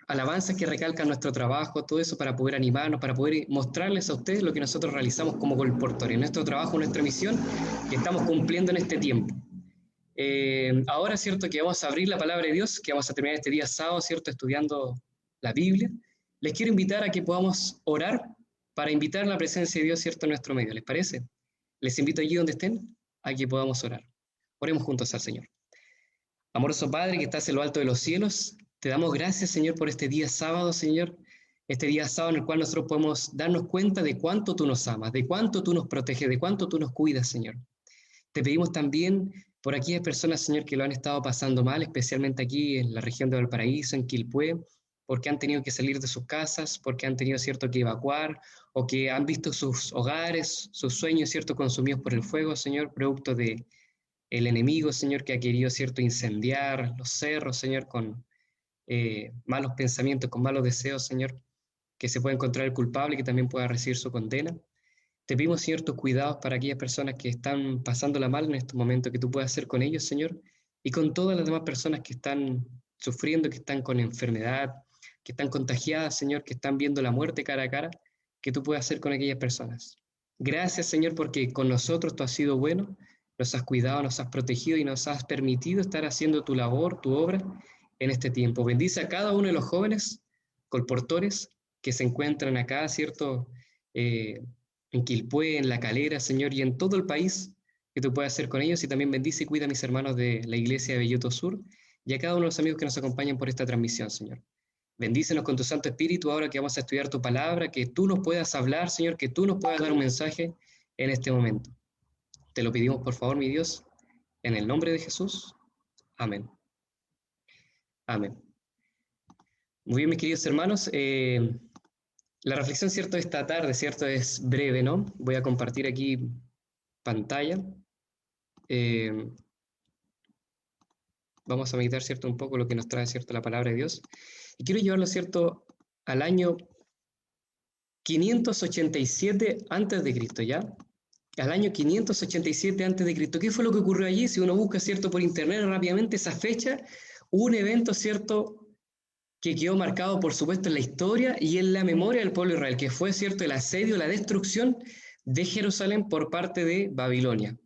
alabanzas que recalcan nuestro trabajo, todo eso para poder animarnos, para poder mostrarles a ustedes lo que nosotros realizamos como colportores, nuestro trabajo, nuestra misión que estamos cumpliendo en este tiempo. Ahora, ¿cierto? Que vamos a abrir la palabra de Dios, que vamos a terminar este día sábado, ¿cierto? Estudiando la Biblia. Les quiero invitar a que podamos orar para invitar a la presencia de Dios, ¿cierto? En nuestro medio, ¿les parece? Les invito allí donde estén a que podamos orar. Oremos juntos al Señor. Amoroso Padre que estás en lo alto de los cielos, te damos gracias, Señor, por este día sábado, Señor. Este día sábado en el cual nosotros podemos darnos cuenta de cuánto tú nos amas, de cuánto tú nos proteges, de cuánto tú nos cuidas, Señor. Te pedimos también por aquellas personas, Señor, que lo han estado pasando mal, especialmente aquí en la región de Valparaíso, en Quilpué, porque han tenido que salir de sus casas, porque han tenido, cierto, que evacuar, o que han visto sus hogares, sus sueños, cierto, consumidos por el fuego, Señor, producto de el enemigo, Señor, que ha querido, cierto, incendiar los cerros, Señor, con malos pensamientos, con malos deseos, Señor, que se pueda encontrar el culpable y que también pueda recibir su condena. Te pedimos, Señor, tus cuidados para aquellas personas que están pasándola mal en estos momentos, que tú puedas hacer con ellos, Señor, y con todas las demás personas que están sufriendo, que están con enfermedad, que están contagiadas, Señor, que están viendo la muerte cara a cara, que tú puedas hacer con aquellas personas. Gracias, Señor, porque con nosotros tú has sido bueno, nos has cuidado, nos has protegido y nos has permitido estar haciendo tu labor, tu obra en este tiempo. Bendice a cada uno de los jóvenes colportores que se encuentran acá, ¿cierto? En Quilpué, en La Calera, Señor, y en todo el país, que tú puedas hacer con ellos, y también bendice y cuida a mis hermanos de la iglesia de Belloto Sur y a cada uno de los amigos que nos acompañan por esta transmisión, Señor. Bendícenos con tu Santo Espíritu ahora que vamos a estudiar tu palabra, que tú nos puedas hablar, Señor, que tú nos puedas dar un mensaje en este momento. Te lo pedimos, por favor, mi Dios, en el nombre de Jesús. Amén. Amén. Muy bien, mis queridos hermanos. La reflexión, ¿cierto?, de esta tarde, ¿cierto?, es breve, ¿no? Voy a compartir aquí pantalla. Vamos a meditar, ¿cierto?, un poco lo que nos trae, ¿cierto?, la palabra de Dios. Y quiero llevarlo, ¿cierto?, al año 587 antes de Cristo, ¿ya? Al año 587 antes de Cristo. ¿Qué fue lo que ocurrió allí? Si uno busca, ¿cierto?, por internet rápidamente esa fecha, hubo un evento, ¿cierto?, que quedó marcado, por supuesto, en la historia y en la memoria del pueblo de Israel, que fue, ¿cierto?, el asedio, la destrucción de Jerusalén por parte de Babilonia.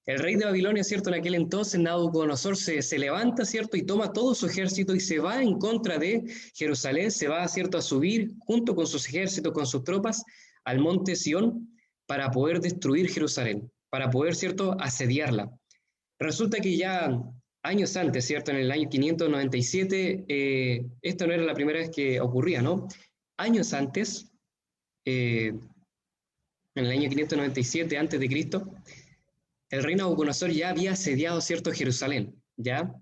El rey de Babilonia, ¿cierto?, en aquel entonces, Nabucodonosor, se levanta, ¿cierto?, y toma todo su ejército y se va en contra de Jerusalén, se va, ¿cierto?, a subir junto con sus ejércitos, con sus tropas, al monte Sión para poder destruir Jerusalén, para poder, ¿cierto?, asediarla. Resulta que ya años antes, ¿cierto?, en el año 597, esto no era la primera vez que ocurría, ¿no? Años antes, en el año 597 antes de Cristo, el rey Nabucodonosor ya había asediado, ¿cierto?, Jerusalén, ¿ya?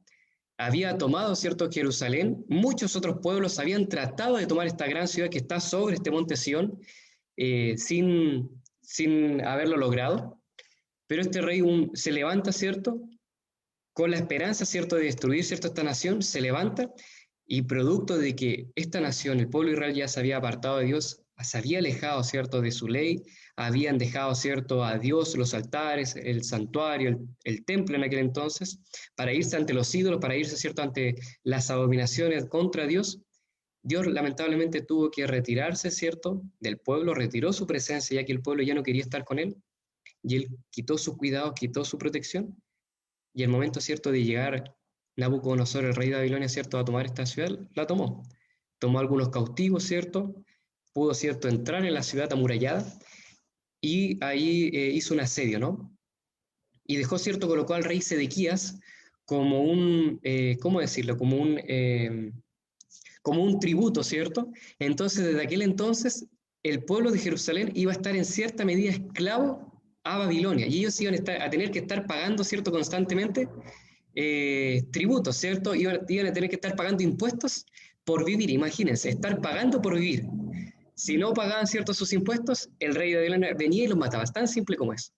Había tomado, ¿cierto?, Jerusalén. Muchos otros pueblos habían tratado de tomar esta gran ciudad que está sobre este monte Sión, sin haberlo logrado. Pero este rey se levanta, ¿cierto?, con la esperanza, ¿cierto?, de destruir, ¿cierto?, esta nación, se levanta, y producto de que esta nación, el pueblo de Israel, ya se había apartado de Dios, se había alejado, ¿cierto?, de su ley, habían dejado, ¿cierto?, a Dios los altares, el santuario, el templo en aquel entonces, para irse ante los ídolos, para irse, ¿cierto?, ante las abominaciones contra Dios. Dios lamentablemente tuvo que retirarse, ¿cierto?, del pueblo, retiró su presencia, ya que el pueblo ya no quería estar con él, y él quitó su cuidado, quitó su protección, y el momento, ¿cierto?, de llegar Nabucodonosor, el rey de Babilonia, ¿cierto?, a tomar esta ciudad, la tomó. Tomó algunos cautivos, ¿cierto?, pudo, ¿cierto?, entrar en la ciudad amurallada, y ahí hizo un asedio, ¿no? Y dejó, ¿cierto?, colocó al rey Sedequías como un, ¿cómo decirlo?, como un tributo, ¿cierto? Entonces, desde aquel entonces, el pueblo de Jerusalén iba a estar en cierta medida esclavo a Babilonia, y ellos iban a tener que estar pagando, ¿cierto?, constantemente tributos, ¿cierto? Iban a tener que estar pagando impuestos por vivir. Imagínense, estar pagando por vivir. Si no pagaban, ¿cierto?, sus impuestos, el rey de Babilonia venía y los mataba. Es tan simple como es.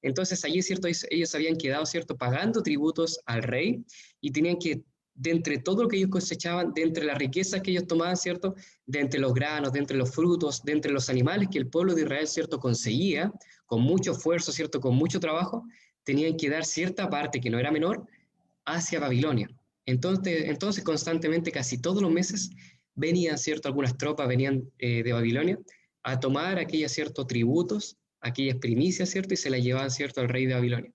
Entonces allí, ¿cierto?, ellos habían quedado, ¿cierto?, pagando tributos al rey, y tenían que, de entre todo lo que ellos cosechaban, de entre las riquezas que ellos tomaban, ¿cierto?, de entre los granos, de entre los frutos, de entre los animales que el pueblo de Israel, ¿cierto?, conseguía, con mucho esfuerzo, ¿cierto?, con mucho trabajo, tenían que dar cierta parte, que no era menor, hacia Babilonia. Entonces constantemente, casi todos los meses, venían, ¿cierto?, algunas tropas venían de Babilonia a tomar aquellos, ¿cierto?, tributos, aquellas primicias, ¿cierto?, y se las llevaban, ¿cierto?, al rey de Babilonia.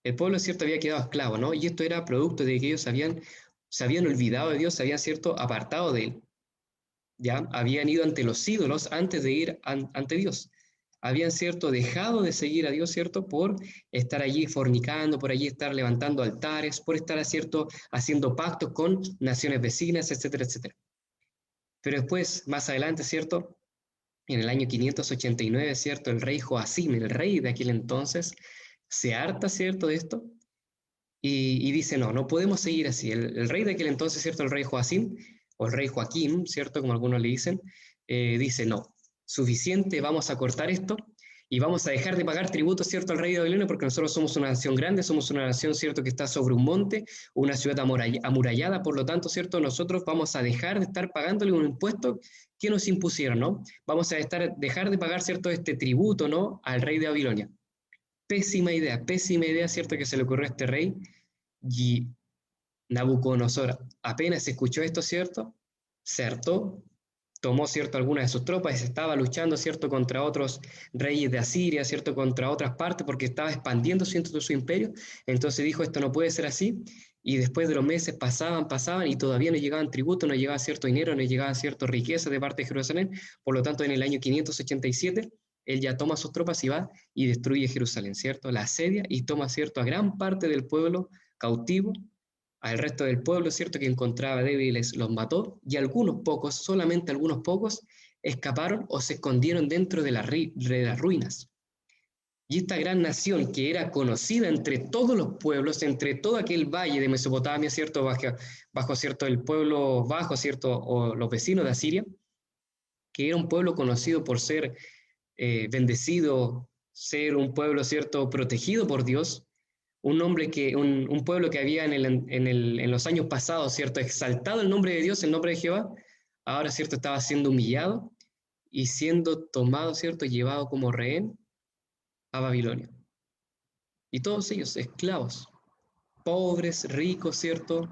El pueblo, ¿cierto?, había quedado esclavo, ¿no? Y esto era producto de que ellos se habían olvidado de Dios, se habían, ¿cierto?, apartado de él. ¿Ya? Habían ido ante los ídolos antes de ir ante Dios. Habían, ¿cierto?, dejado de seguir a Dios, ¿cierto?, por estar allí fornicando, por allí estar levantando altares, por estar, ¿cierto?, haciendo pactos con naciones vecinas, etcétera, etcétera. Pero después, más adelante, ¿cierto?, en el año 589, ¿cierto?, el rey Joacim, el rey de aquel entonces, se harta, ¿cierto?, de esto, y dice, no podemos seguir así. El rey de aquel entonces, ¿cierto?, el rey Joacim, o el rey Joaquín, ¿cierto?, como algunos le dicen, dice, no, suficiente, vamos a cortar esto, y vamos a dejar de pagar tributos, ¿cierto?, al rey de Babilonia, porque nosotros somos una nación grande, somos una nación, ¿cierto?, que está sobre un monte, una ciudad amurallada, por lo tanto, ¿cierto?, nosotros vamos a dejar de estar pagándole un impuesto que nos impusieron, ¿no? Vamos a dejar de pagar, ¿cierto?, este tributo, ¿no?, al rey de Babilonia. Pésima idea, ¿cierto?, que se le ocurrió a este rey, y Nabucodonosor apenas escuchó esto, ¿cierto?, se hartó, tomó, ¿cierto?, algunas de sus tropas y estaba luchando, ¿cierto?, contra otros reyes de Asiria, ¿cierto?, contra otras partes, porque estaba expandiendo, ¿cierto?, su imperio. Entonces dijo, esto no puede ser así, y después de los meses pasaban, y todavía no llegaban tributos, no llegaba cierto dinero, no llegaba cierta riqueza de parte de Jerusalén. Por lo tanto, en el año 587, él ya toma sus tropas y va y destruye Jerusalén, ¿cierto?, la asedia y toma, ¿cierto?, a gran parte del pueblo cautivo. Al resto del pueblo, ¿cierto?, que encontraba débiles los mató, y algunos pocos, solamente algunos pocos, escaparon o se escondieron dentro de las ruinas. Y esta gran nación, que era conocida entre todos los pueblos, entre todo aquel valle de Mesopotamia, ¿cierto?, bajo ¿cierto?, el pueblo bajo, ¿cierto?, o los vecinos de Asiria, que era un pueblo conocido por ser bendecido, ser un pueblo, ¿cierto?, protegido por Dios, un pueblo que había en los años pasados, ¿cierto?, exaltado el nombre de Dios, el nombre de Jehová, ahora, ¿cierto?, estaba siendo humillado y siendo tomado, ¿cierto?, llevado como rehén a Babilonia. Y todos ellos, esclavos, pobres, ricos, ¿cierto?,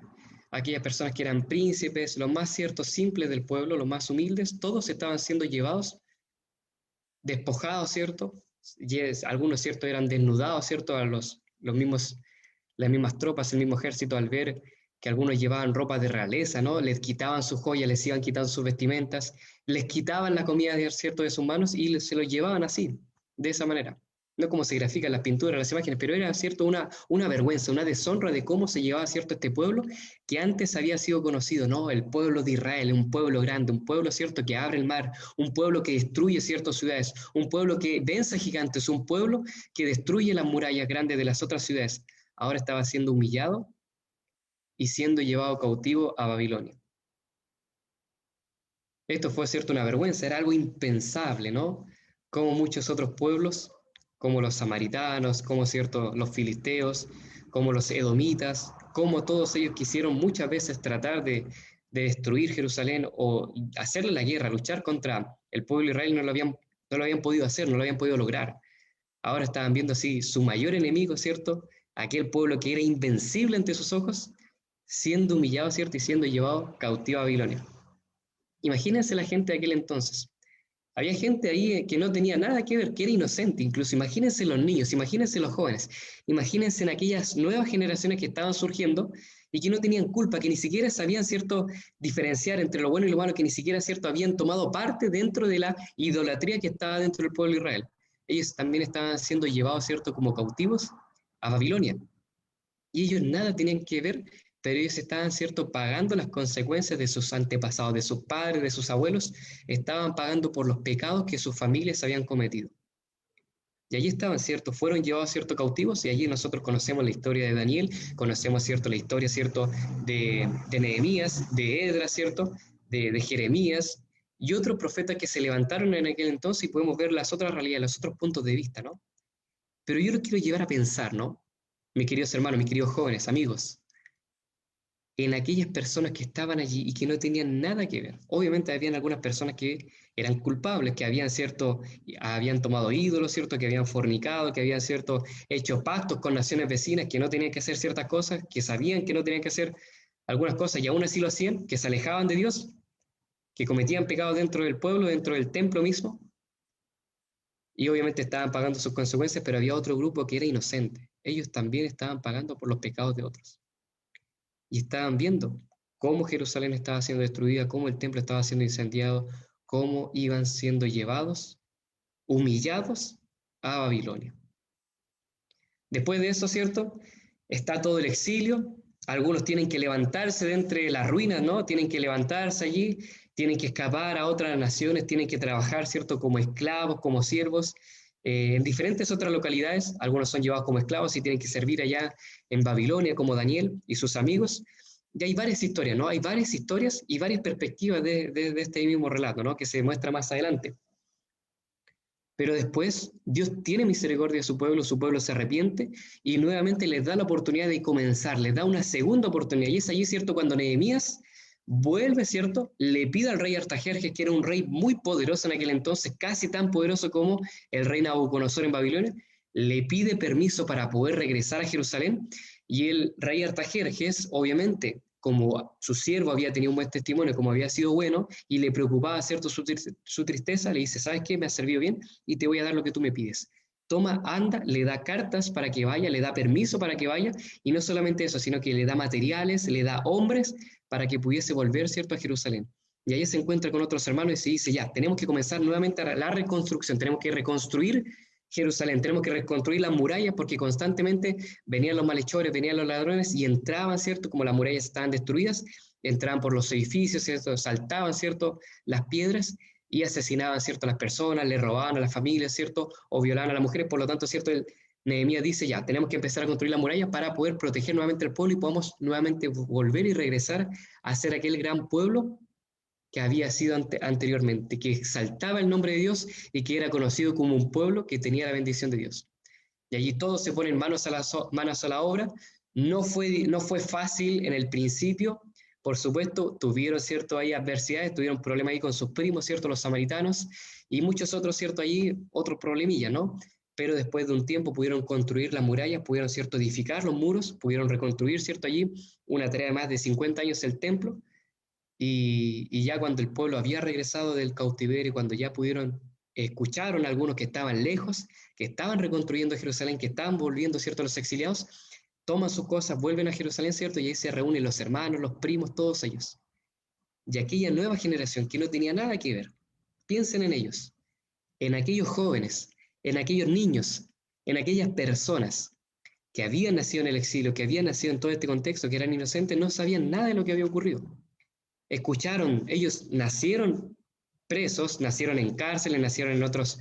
aquellas personas que eran príncipes, los más, ¿cierto?, simples del pueblo, los más humildes, todos estaban siendo llevados, despojados, ¿cierto?, algunos, ¿cierto?, eran desnudados, ¿cierto?, a las mismas tropas, el mismo ejército, al ver que algunos llevaban ropa de realeza, ¿no?, les quitaban sus joyas, les iban quitando sus vestimentas, les quitaban la comida, ¿cierto?, de sus manos y se lo llevaban así, de esa manera. No como se grafican las pinturas, las imágenes, pero era, ¿cierto?, una vergüenza, una deshonra de cómo se llevaba, ¿cierto?, este pueblo que antes había sido conocido, ¿no?, el pueblo de Israel, un pueblo grande, un pueblo, ¿cierto?, que abre el mar, un pueblo que destruye ciertas ciudades, un pueblo que vence a gigantes, un pueblo que destruye las murallas grandes de las otras ciudades. Ahora estaba siendo humillado y siendo llevado cautivo a Babilonia. Esto fue, ¿cierto?, una vergüenza, era algo impensable, ¿no? Como muchos otros pueblos, como los samaritanos, como, ¿cierto?, los filisteos, como los edomitas, como todos ellos quisieron muchas veces tratar de destruir Jerusalén o hacerle la guerra, luchar contra el pueblo de Israel, no lo habían podido hacer, no lo habían podido lograr. Ahora estaban viendo así su mayor enemigo, ¿cierto?, aquel pueblo que era invencible ante sus ojos, siendo humillado, ¿cierto?, y siendo llevado cautivo a Babilonia. Imagínense la gente de aquel entonces. Había gente ahí que no tenía nada que ver, que era inocente incluso. Imagínense los niños, imagínense los jóvenes, imagínense en aquellas nuevas generaciones que estaban surgiendo y que no tenían culpa, que ni siquiera sabían, ¿cierto?, diferenciar entre lo bueno y lo malo, que ni siquiera, ¿cierto?, habían tomado parte dentro de la idolatría que estaba dentro del pueblo de Israel. Ellos también estaban siendo llevados, ¿cierto?, como cautivos a Babilonia. Y ellos nada tenían que ver, pero ellos estaban, ¿cierto?, pagando las consecuencias de sus antepasados, de sus padres, de sus abuelos, estaban pagando por los pecados que sus familias habían cometido. Y allí estaban, ¿cierto?, fueron llevados, ¿cierto?, cautivos, y allí nosotros conocemos la historia de Daniel, conocemos, ¿cierto?, la historia, ¿cierto?, de Nehemías, de Esdras, ¿cierto?, de Jeremías, y otros profetas que se levantaron en aquel entonces, y podemos ver las otras realidades, los otros puntos de vista, ¿no? Pero yo lo quiero llevar a pensar, ¿no?, mis queridos hermanos, mis queridos jóvenes, amigos, en aquellas personas que estaban allí y que no tenían nada que ver. Obviamente habían algunas personas que eran culpables, que habían, ¿cierto?, habían tomado ídolos, ¿cierto?, que habían fornicado, que habían, ¿cierto?, hecho pactos con naciones vecinas, que no tenían que hacer ciertas cosas, que sabían que no tenían que hacer algunas cosas y aún así lo hacían, que se alejaban de Dios, que cometían pecados dentro del pueblo, dentro del templo mismo, y obviamente estaban pagando sus consecuencias, pero había otro grupo que era inocente. Ellos también estaban pagando por los pecados de otros. Y estaban viendo cómo Jerusalén estaba siendo destruida, cómo el templo estaba siendo incendiado, cómo iban siendo llevados, humillados a Babilonia. Después de eso, ¿cierto?, está todo el exilio. Algunos tienen que levantarse de entre las ruinas, ¿no? Tienen que levantarse allí, tienen que escapar a otras naciones, tienen que trabajar, ¿cierto?, como esclavos, como siervos, en diferentes otras localidades. Algunos son llevados como esclavos y tienen que servir allá en Babilonia, como Daniel y sus amigos. Y hay varias historias, ¿no? Hay varias historias y varias perspectivas de este mismo relato, ¿no?, que se muestra más adelante. Pero después Dios tiene misericordia de su pueblo se arrepiente y nuevamente les da la oportunidad de comenzar, les da una segunda oportunidad. Y es allí, ¿cierto?, cuando Nehemías vuelve, ¿cierto?, le pide al rey Artajerjes, que era un rey muy poderoso en aquel entonces, casi tan poderoso como el rey Nabucodonosor en Babilonia, le pide permiso para poder regresar a Jerusalén, y el rey Artajerjes, obviamente, como su siervo había tenido un buen testimonio, como había sido bueno, y le preocupaba, ¿cierto?, su tristeza, le dice: ¿sabes qué? Me ha servido bien y te voy a dar lo que tú me pides. Toma, anda, le da cartas para que vaya, le da permiso para que vaya, y no solamente eso, sino que le da materiales, le da hombres para que pudiese volver, ¿cierto?, a Jerusalén. Y ahí se encuentra con otros hermanos y se dice: ya, tenemos que comenzar nuevamente la reconstrucción, tenemos que reconstruir Jerusalén, tenemos que reconstruir las murallas, porque constantemente venían los malhechores, venían los ladrones y entraban, ¿cierto?, como las murallas estaban destruidas, entraban por los edificios, ¿cierto?, saltaban, ¿cierto?, las piedras y asesinaban, ¿cierto?, a las personas, le robaban a las familias, ¿cierto?, o violaban a las mujeres. Por lo tanto, ¿cierto?, Nehemías dice: ya, tenemos que empezar a construir la muralla para poder proteger nuevamente al pueblo y podamos nuevamente volver y regresar a ser aquel gran pueblo que había sido anteriormente, que exaltaba el nombre de Dios y que era conocido como un pueblo que tenía la bendición de Dios. Y allí todos se ponen manos a la obra. No fue fácil en el principio, por supuesto, tuvieron, ¿cierto?, ahí adversidades, tuvieron problemas ahí con sus primos, ¿cierto?, los samaritanos, y muchos otros, ¿cierto?, allí otros problemillas, ¿no? Pero después de un tiempo pudieron construir las murallas, pudieron, ¿cierto?, edificar los muros, pudieron reconstruir, ¿cierto?, allí una tarea de más de 50 años el templo, y ya cuando el pueblo había regresado del cautiverio, cuando ya escucharon a algunos que estaban lejos, que estaban reconstruyendo Jerusalén, que estaban volviendo, ¿cierto?, los exiliados, toman sus cosas, vuelven a Jerusalén, ¿cierto?, y ahí se reúnen los hermanos, los primos, todos ellos. Y aquella nueva generación que no tenía nada que ver, piensen en ellos, en aquellos jóvenes, en aquellos niños, en aquellas personas que habían nacido en el exilio, que habían nacido en todo este contexto, que eran inocentes, no sabían nada de lo que había ocurrido. Escucharon, ellos nacieron presos, nacieron en cárceles, nacieron en otras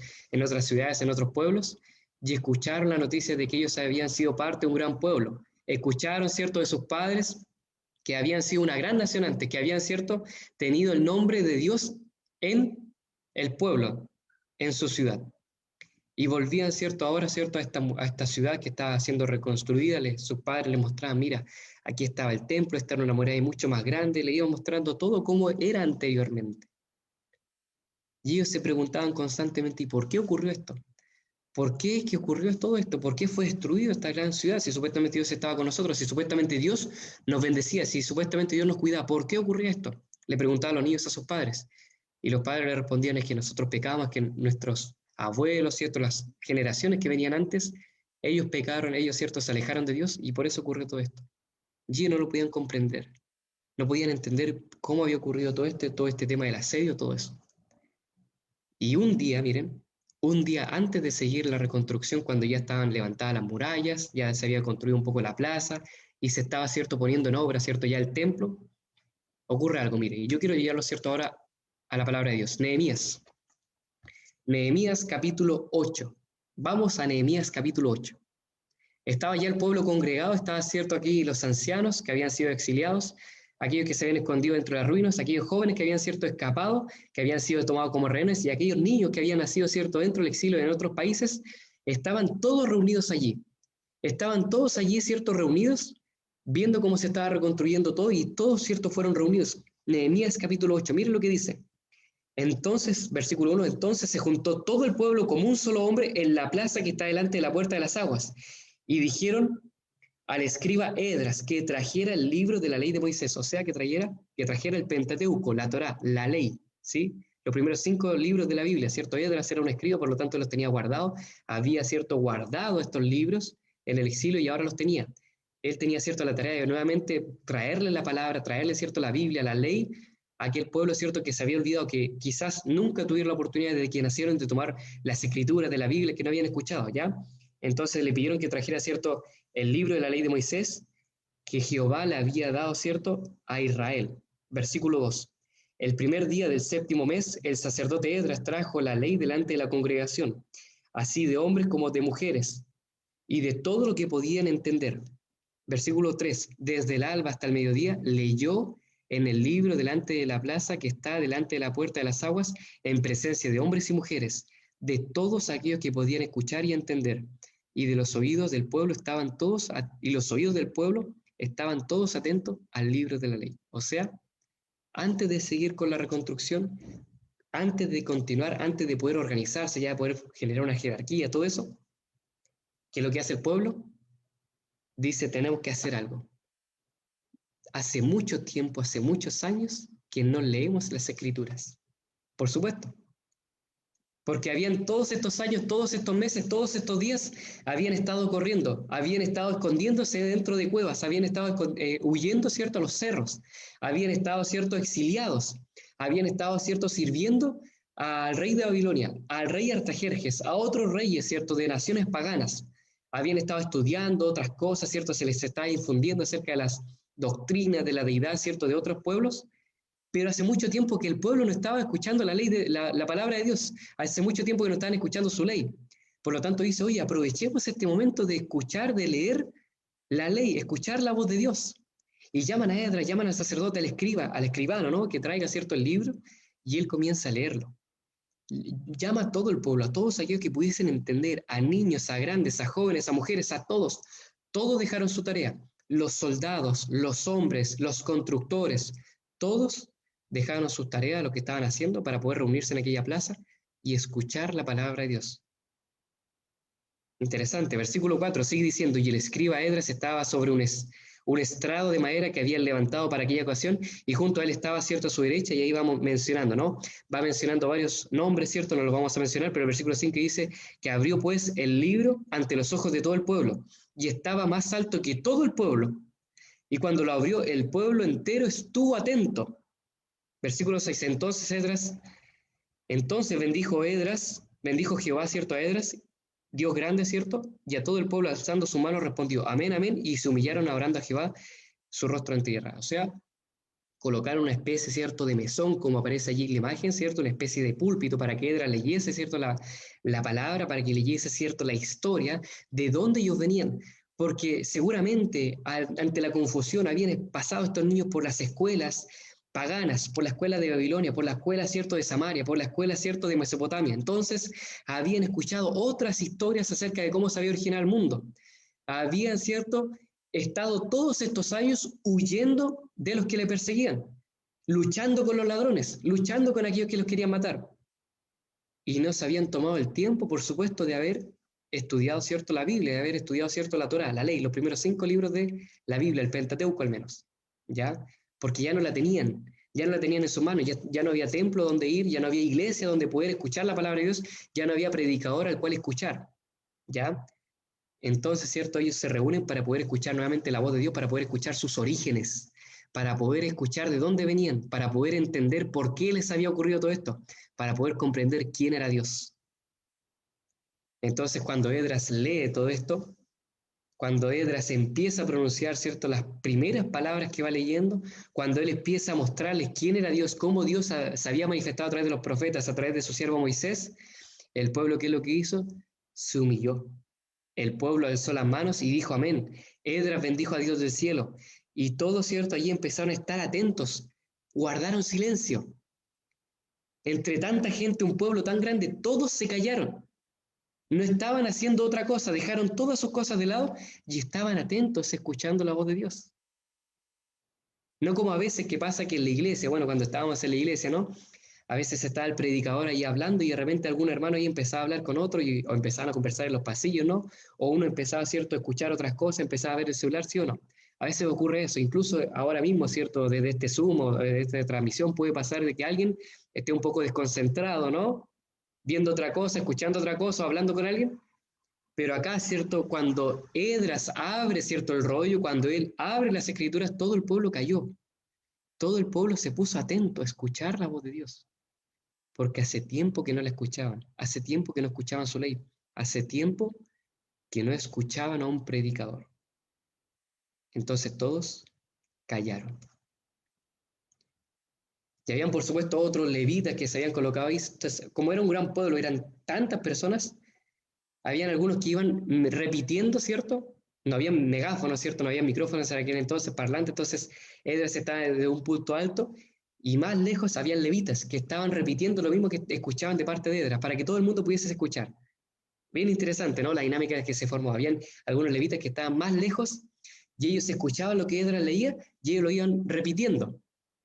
ciudades, en otros pueblos, y escucharon la noticia de que ellos habían sido parte de un gran pueblo. Escucharon, ¿cierto?, de sus padres que habían sido una gran nación antes, que habían, ¿cierto?, tenido el nombre de Dios en el pueblo, en su ciudad. Y volvían, ¿cierto?, ahora, ¿cierto?, a esta ciudad que estaba siendo reconstruida. Sus padres les mostraban, mira, aquí estaba el templo, esta era una muralla mucho más grande, le iban mostrando todo como era anteriormente. Y ellos se preguntaban constantemente, ¿y por qué ocurrió esto? ¿Por qué es que ocurrió todo esto? ¿Por qué fue destruida esta gran ciudad? Si supuestamente Dios estaba con nosotros, si supuestamente Dios nos bendecía, si supuestamente Dios nos cuidaba, ¿por qué ocurría esto? Le preguntaban los niños a sus padres. Y los padres le respondían, es que nosotros pecamos, que nuestros abuelos, ¿cierto?, las generaciones que venían antes, ellos pecaron, ellos, ¿cierto?, se alejaron de Dios, y por eso ocurrió todo esto. Y ellos no lo podían comprender. No podían entender cómo había ocurrido todo este tema del asedio, todo eso. Y un día, miren, un día antes de seguir la reconstrucción, cuando ya estaban levantadas las murallas, ya se había construido un poco la plaza, y se estaba, ¿cierto?, poniendo en obra, ¿cierto?, ya el templo, ocurre algo, mire, y yo quiero llevarlo, ¿cierto?, ahora a la palabra de Dios. Nehemías capítulo 8. Vamos a Nehemías capítulo 8. Estaba ya el pueblo congregado, estaban, ¿cierto?, aquí los ancianos que habían sido exiliados, aquellos que se habían escondido dentro de las ruinas, aquellos jóvenes que habían, ¿cierto?, escapado, que habían sido tomados como rehenes, y aquellos niños que habían nacido, ¿cierto?, dentro del exilio en otros países, estaban todos reunidos allí. Estaban todos allí, ¿cierto?, reunidos, viendo cómo se estaba reconstruyendo todo, y todos, ¿cierto?, fueron reunidos. Nehemías capítulo 8, miren lo que dice. Entonces, versículo 1, entonces se juntó todo el pueblo como un solo hombre en la plaza que está delante de la puerta de las aguas, y dijeron al escriba Esdras que trajera el libro de la ley de Moisés, o sea, que trajera el Pentateuco, la Torá, la ley, ¿sí? Los primeros 5 libros de la Biblia, ¿cierto? Esdras era un escriba, por lo tanto los tenía guardados, había, ¿cierto?, guardado estos libros en el exilio y ahora los tenía. Él tenía, ¿cierto?, la tarea de nuevamente traerle la palabra, traerle, ¿cierto?, la Biblia, la ley, a aquel pueblo, ¿cierto?, que se había olvidado, que quizás nunca tuvieron la oportunidad de que nacieron de tomar las escrituras de la Biblia que no habían escuchado, ¿ya? Entonces le pidieron que trajera, ¿cierto?, el libro de la ley de Moisés que Jehová le había dado, ¿cierto?, a Israel. Versículo 2. El primer día del 7º mes, el sacerdote Esdras trajo la ley delante de la congregación, así de hombres como de mujeres, y de todo lo que podían entender. Versículo 3. Desde el alba hasta el mediodía leyó en el libro delante de la plaza que está delante de la puerta de las aguas, en presencia de hombres y mujeres, de todos aquellos que podían escuchar y entender. Y de los oídos del pueblo estaban todos, atentos al libro de la ley. O sea, antes de seguir con la reconstrucción, antes de continuar, antes de poder organizarse, ya de poder generar una jerarquía, todo eso, ¿qué es lo que hace el pueblo? Dice, tenemos que hacer algo. Hace mucho tiempo, hace muchos años, que no leemos las escrituras. Por supuesto. Porque habían todos estos años, todos estos meses, todos estos días, habían estado corriendo, habían estado escondiéndose dentro de cuevas, habían estado huyendo, ¿cierto?, a los cerros, habían estado, ¿cierto?, exiliados, habían estado, ¿cierto?, sirviendo al rey de Babilonia, al rey Artajerjes, a otros reyes, ¿cierto?, de naciones paganas. Habían estado estudiando otras cosas, ¿cierto?, se les estaba infundiendo acerca de las doctrinas de la deidad, ¿cierto?, de otros pueblos. Pero hace mucho tiempo que el pueblo no estaba escuchando la ley la palabra de Dios. Hace mucho tiempo que no estaban escuchando su ley. Por lo tanto dice, oye, aprovechemos este momento de escuchar, de leer la ley, escuchar la voz de Dios. Y llaman a Esdras, llaman al sacerdote, al escribano, ¿no?, que traiga, ¿cierto?, el libro, y él comienza a leerlo. llama a todo el pueblo, a todos aquellos que pudiesen entender, a niños, a grandes, a jóvenes, a mujeres, a todos. Todos dejaron su tarea. Los soldados, los hombres, los constructores, todos dejaron sus tareas, lo que estaban haciendo, para poder reunirse en aquella plaza y escuchar la palabra de Dios. Interesante, versículo 4 sigue diciendo, y el escriba Esdras estaba sobre un estrado de madera que habían levantado para aquella ocasión, y junto a él estaba, cierto, a su derecha, y ahí vamos mencionando, ¿no? Va mencionando varios nombres, ¿cierto? No los vamos a mencionar, pero el versículo 5 dice que abrió pues el libro ante los ojos de todo el pueblo, y estaba más alto que todo el pueblo, y cuando lo abrió, el pueblo entero estuvo atento. Versículo 6, entonces bendijo Jehová, ¿cierto?, a Esdras, Dios grande, ¿cierto? Y a todo el pueblo, alzando su mano, respondió, amén, amén, y se humillaron orando a Jehová, su rostro en tierra. O sea, colocaron una especie, ¿cierto?, de mesón, como aparece allí en la imagen, ¿cierto?, una especie de púlpito para que Esdras leyese, ¿cierto?, la palabra, para que leyese, ¿cierto?, la historia de dónde ellos venían. Porque seguramente ante la confusión habían pasado estos niños por las escuelas paganas, por la escuela de Babilonia, por la escuela, ¿cierto?, de Samaria, por la escuela, ¿cierto?, de Mesopotamia. Entonces habían escuchado otras historias acerca de cómo se había originado el mundo. Habían, ¿cierto?, estado todos estos años huyendo de los que le perseguían, luchando con los ladrones, luchando con aquellos que los querían matar. Y no se habían tomado el tiempo, por supuesto, de haber estudiado, ¿cierto?, la Biblia, de haber estudiado, ¿cierto?, la Torá, la ley, los primeros 5 libros de la Biblia, el Pentateuco al menos, ¿ya? Porque ya no la tenían en sus manos, ya no había templo donde ir, ya no había iglesia donde poder escuchar la palabra de Dios, ya no había predicador al cual escuchar, ¿ya? Entonces, ¿cierto?, ellos se reúnen para poder escuchar nuevamente la voz de Dios, para poder escuchar sus orígenes, para poder escuchar de dónde venían, para poder entender por qué les había ocurrido todo esto, para poder comprender quién era Dios. Entonces, cuando Esdras lee todo esto, cuando Esdras empieza a pronunciar, ¿cierto?, las primeras palabras que va leyendo, cuando él empieza a mostrarles quién era Dios, cómo Dios se había manifestado a través de los profetas, a través de su siervo Moisés, el pueblo, ¿qué es lo que hizo? Se humilló. El pueblo alzó las manos y dijo amén. Esdras bendijo a Dios del cielo. Y todos, ¿cierto?, allí empezaron a estar atentos, guardaron silencio. Entre tanta gente, un pueblo tan grande, todos se callaron. No estaban haciendo otra cosa, dejaron todas sus cosas de lado y estaban atentos, escuchando la voz de Dios. No como a veces que pasa que en la iglesia, bueno, cuando estábamos en la iglesia, ¿no? A veces estaba el predicador ahí hablando y de repente algún hermano ahí empezaba a hablar con otro o empezaban a conversar en los pasillos, ¿no? O uno empezaba, ¿cierto?, a escuchar otras cosas, empezaba a ver el celular, ¿sí o no? A veces ocurre eso, incluso ahora mismo, ¿cierto?, desde este Zoom o desde esta transmisión puede pasar de que alguien esté un poco desconcentrado, ¿no?, viendo otra cosa, escuchando otra cosa, hablando con alguien. Pero acá, ¿cierto?, cuando Esdras abre, ¿cierto?, el rollo, cuando él abre las escrituras, todo el pueblo cayó. Todo el pueblo se puso atento a escuchar la voz de Dios. Porque hace tiempo que no la escuchaban, hace tiempo que no escuchaban su ley, hace tiempo que no escuchaban a un predicador. Entonces todos callaron. Y habían, por supuesto, otros levitas que se habían colocado ahí. Entonces, como era un gran pueblo, eran tantas personas, habían algunos que iban repitiendo, ¿cierto? No había megáfonos, ¿cierto? No había micrófonos en aquel entonces, parlantes. Entonces, Esdras estaba desde un punto alto y más lejos habían levitas que estaban repitiendo lo mismo que escuchaban de parte de Esdras, para que todo el mundo pudiese escuchar. Bien interesante, ¿no?, la dinámica que se formó. Habían algunos levitas que estaban más lejos y ellos escuchaban lo que Esdras leía y ellos lo iban repitiendo,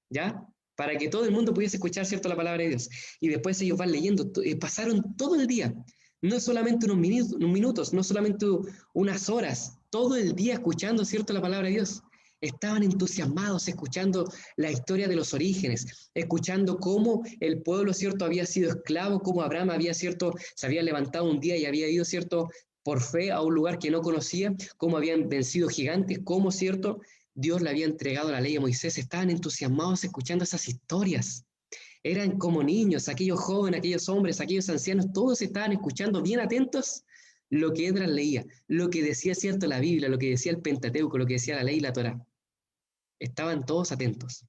¿ya?, para que todo el mundo pudiese escuchar, ¿cierto?, la palabra de Dios. Y después ellos van leyendo, pasaron todo el día, no solamente unos minutos, no solamente unas horas, todo el día escuchando, ¿cierto?, la palabra de Dios. Estaban entusiasmados escuchando la historia de los orígenes, escuchando cómo el pueblo, ¿cierto?, había sido esclavo, cómo Abraham había, ¿cierto?, se había levantado un día y había ido, ¿cierto?, por fe a un lugar que no conocía, cómo habían vencido gigantes, cómo, ¿cierto?, Dios le había entregado la ley a Moisés. Estaban entusiasmados escuchando esas historias. Eran como niños, aquellos jóvenes, aquellos hombres, aquellos ancianos, todos estaban escuchando bien atentos lo que Esdras leía, lo que decía, ¿cierto?, la Biblia, lo que decía el Pentateuco, lo que decía la ley y la Torá. Estaban todos atentos.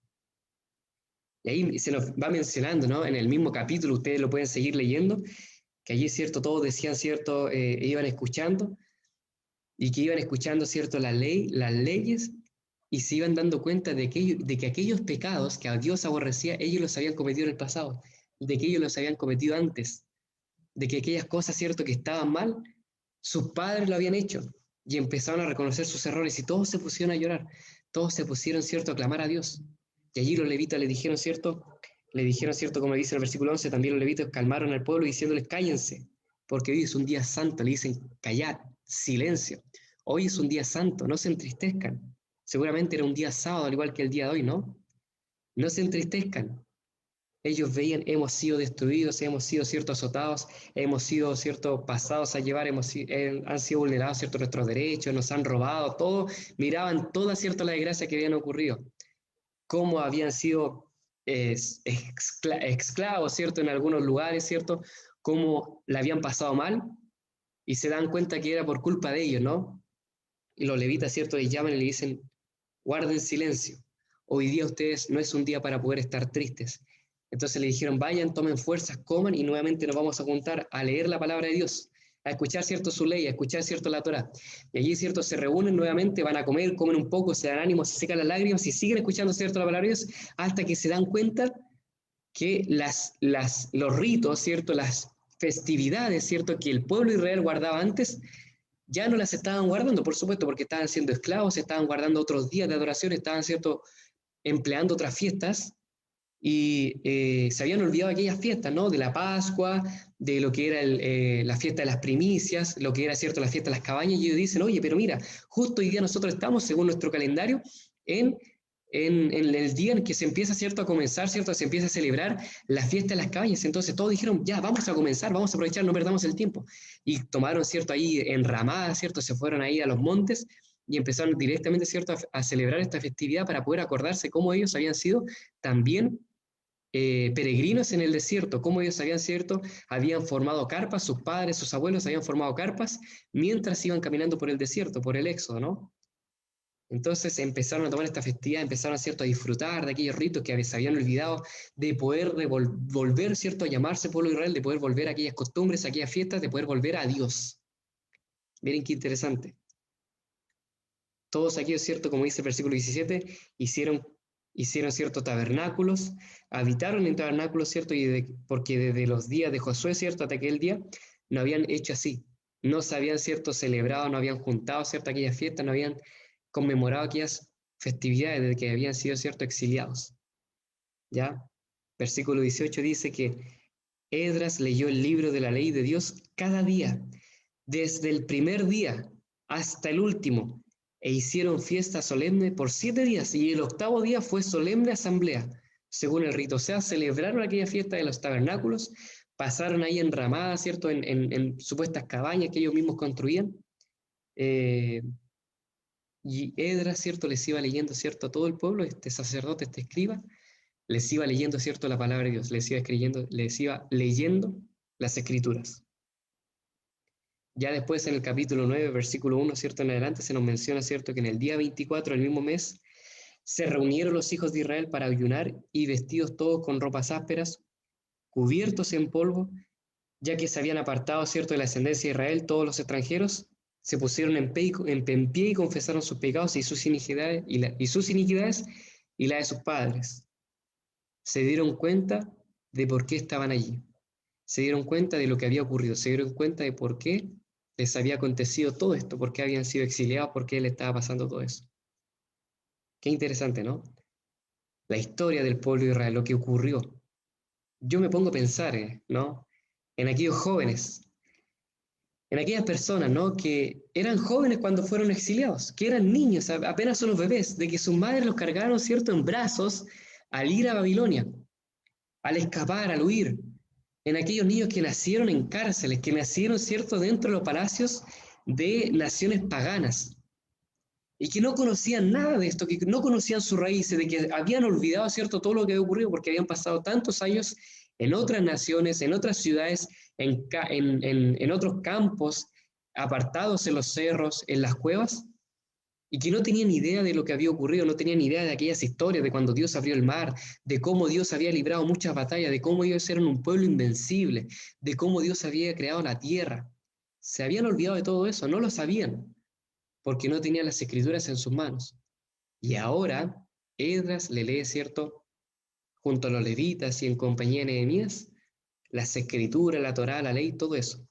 Y ahí se nos va mencionando, ¿no?, en el mismo capítulo, ustedes lo pueden seguir leyendo, que allí, ¿cierto?, todos decían, ¿cierto?, iban escuchando, y que iban escuchando, ¿cierto?, la ley, las leyes, y se iban dando cuenta de que aquellos pecados que a Dios aborrecía, ellos los habían cometido en el pasado. de que ellos los habían cometido antes, de que aquellas cosas, ¿cierto?, que estaban mal, sus padres lo habían hecho, y empezaron a reconocer sus errores, y todos se pusieron a llorar, todos se pusieron, ¿cierto?, a clamar a Dios. Y allí los levitas le dijeron, ¿cierto?, como dice en el versículo 11, también los levitas calmaron al pueblo diciéndoles, cállense, porque hoy es un día santo. Le dicen, callad, silencio. Hoy es un día santo, no se entristezcan. Seguramente era un día sábado, al igual que el día de hoy, ¿no? No se entristezcan. Ellos veían, hemos sido destruidos, hemos sido, ¿cierto?, azotados, hemos sido, ¿cierto?, pasados a llevar, han sido vulnerados, ¿cierto?, nuestros derechos, nos han robado, todo. Miraban toda, ¿cierto?, la desgracia que habían ocurrido. Cómo habían sido esclavos, ¿cierto?, en algunos lugares, ¿cierto?, cómo la habían pasado mal, y se dan cuenta que era por culpa de ellos, ¿no? Y los levitas, ¿cierto?, les llaman y le dicen, guarden silencio, hoy día ustedes no es un día para poder estar tristes. Entonces le dijeron, vayan, tomen fuerzas, coman, y nuevamente nos vamos a juntar a leer la palabra de Dios, a escuchar, ¿cierto?, su ley, a escuchar, ¿cierto?, la Torá. Y allí, ¿cierto?, se reúnen nuevamente, van a comer, comen un poco, se dan ánimo, se secan las lágrimas y siguen escuchando, ¿cierto?, la palabra de Dios, hasta que se dan cuenta que los ritos, ¿cierto?, las festividades, ¿cierto?, que el pueblo de Israel guardaba antes, ya no las estaban guardando, por supuesto, porque estaban siendo esclavos, estaban guardando otros días de adoración, estaban, ¿cierto?, empleando otras fiestas, y se habían olvidado de aquellas fiestas, ¿no?, de la Pascua, de lo que era la fiesta de las primicias, lo que era, ¿cierto?, la fiesta de las cabañas, y ellos dicen, oye, pero mira, justo hoy día nosotros estamos, según nuestro calendario, en el día en que se empieza, ¿cierto?, a comenzar, ¿cierto?, se empieza a celebrar la fiesta de las cabañas. Entonces todos dijeron, ya, vamos a comenzar, vamos a aprovechar, no perdamos el tiempo. Y tomaron, ¿cierto?, ahí en ramadas, ¿cierto?, se fueron ahí a los montes y empezaron directamente, ¿cierto?, a celebrar esta festividad para poder acordarse cómo ellos habían sido también peregrinos en el desierto, cómo ellos habían, ¿cierto?, habían formado carpas, sus padres, sus abuelos habían formado carpas mientras iban caminando por el desierto, por el éxodo, ¿no? Entonces empezaron a tomar esta festividad, empezaron, ¿cierto?, a disfrutar de aquellos ritos que se habían olvidado, de poder volver, ¿cierto?, a llamarse pueblo de Israel, de poder volver a aquellas costumbres, a aquellas fiestas, de poder volver a Dios. Miren qué interesante. Todos aquellos, ¿cierto?, como dice el versículo 17, hicieron, ¿cierto?, tabernáculos, habitaron en tabernáculos, ¿cierto?, porque desde los días de Josué, ¿cierto?, hasta aquel día, no habían hecho así. No se habían, ¿cierto?, celebrado, no habían juntado, ¿cierto?, aquellas fiestas, no habían conmemorado aquellas festividades de que habían sido, ¿cierto?, exiliados. ¿Ya? Versículo 18 dice que Esdras leyó el libro de la ley de Dios cada día, desde el primer día hasta el último, e hicieron fiesta solemne por 7 días, y el 8º día fue solemne asamblea, según el rito. O sea, celebraron aquella fiesta de los tabernáculos, pasaron ahí en ramadas, ¿cierto?, en supuestas cabañas que ellos mismos construían, y Esdras, ¿cierto?, les iba leyendo, ¿cierto?, a todo el pueblo, este sacerdote, este escriba, les iba leyendo, ¿cierto?, la palabra de Dios, les iba leyendo las escrituras. Ya después en el capítulo 9, versículo 1, ¿cierto?, en adelante se nos menciona, ¿cierto?, que en el día 24 del mismo mes se reunieron los hijos de Israel para ayunar, y vestidos todos con ropas ásperas, cubiertos en polvo, ya que se habían apartado, ¿cierto?, de la ascendencia de Israel todos los extranjeros, se pusieron en pie y confesaron sus pecados y sus iniquidades y la de sus padres. Se dieron cuenta de por qué estaban allí. Se dieron cuenta de lo que había ocurrido. Se dieron cuenta de por qué les había acontecido todo esto, por qué habían sido exiliados, por qué les estaba pasando todo eso. Qué interesante, ¿no? La historia del pueblo de Israel, lo que ocurrió. Yo me pongo a pensar, ¿no?, en aquellos jóvenes, en aquellas personas, ¿no?, que eran jóvenes cuando fueron exiliados, que eran niños, apenas unos bebés, de que sus madres los cargaron, ¿cierto?, en brazos al ir a Babilonia, al escapar, al huir. En aquellos niños que nacieron en cárceles, que nacieron, ¿cierto?, dentro de los palacios de naciones paganas, y que no conocían nada de esto, que no conocían sus raíces, de que habían olvidado, ¿cierto?, todo lo que había ocurrido, porque habían pasado tantos años en otras naciones, en otras ciudades, en otros campos, apartados en los cerros, en las cuevas, y que no tenían idea de lo que había ocurrido, no tenían idea de aquellas historias, de cuando Dios abrió el mar, de cómo Dios había librado muchas batallas, de cómo ellos eran un pueblo invencible, de cómo Dios había creado la tierra. Se habían olvidado de todo eso, no lo sabían, porque no tenían las escrituras en sus manos. Y ahora Esdras le lee, ¿cierto?, junto a los levitas y en compañía de Nehemías, las escrituras, la Torá, la ley, todo eso.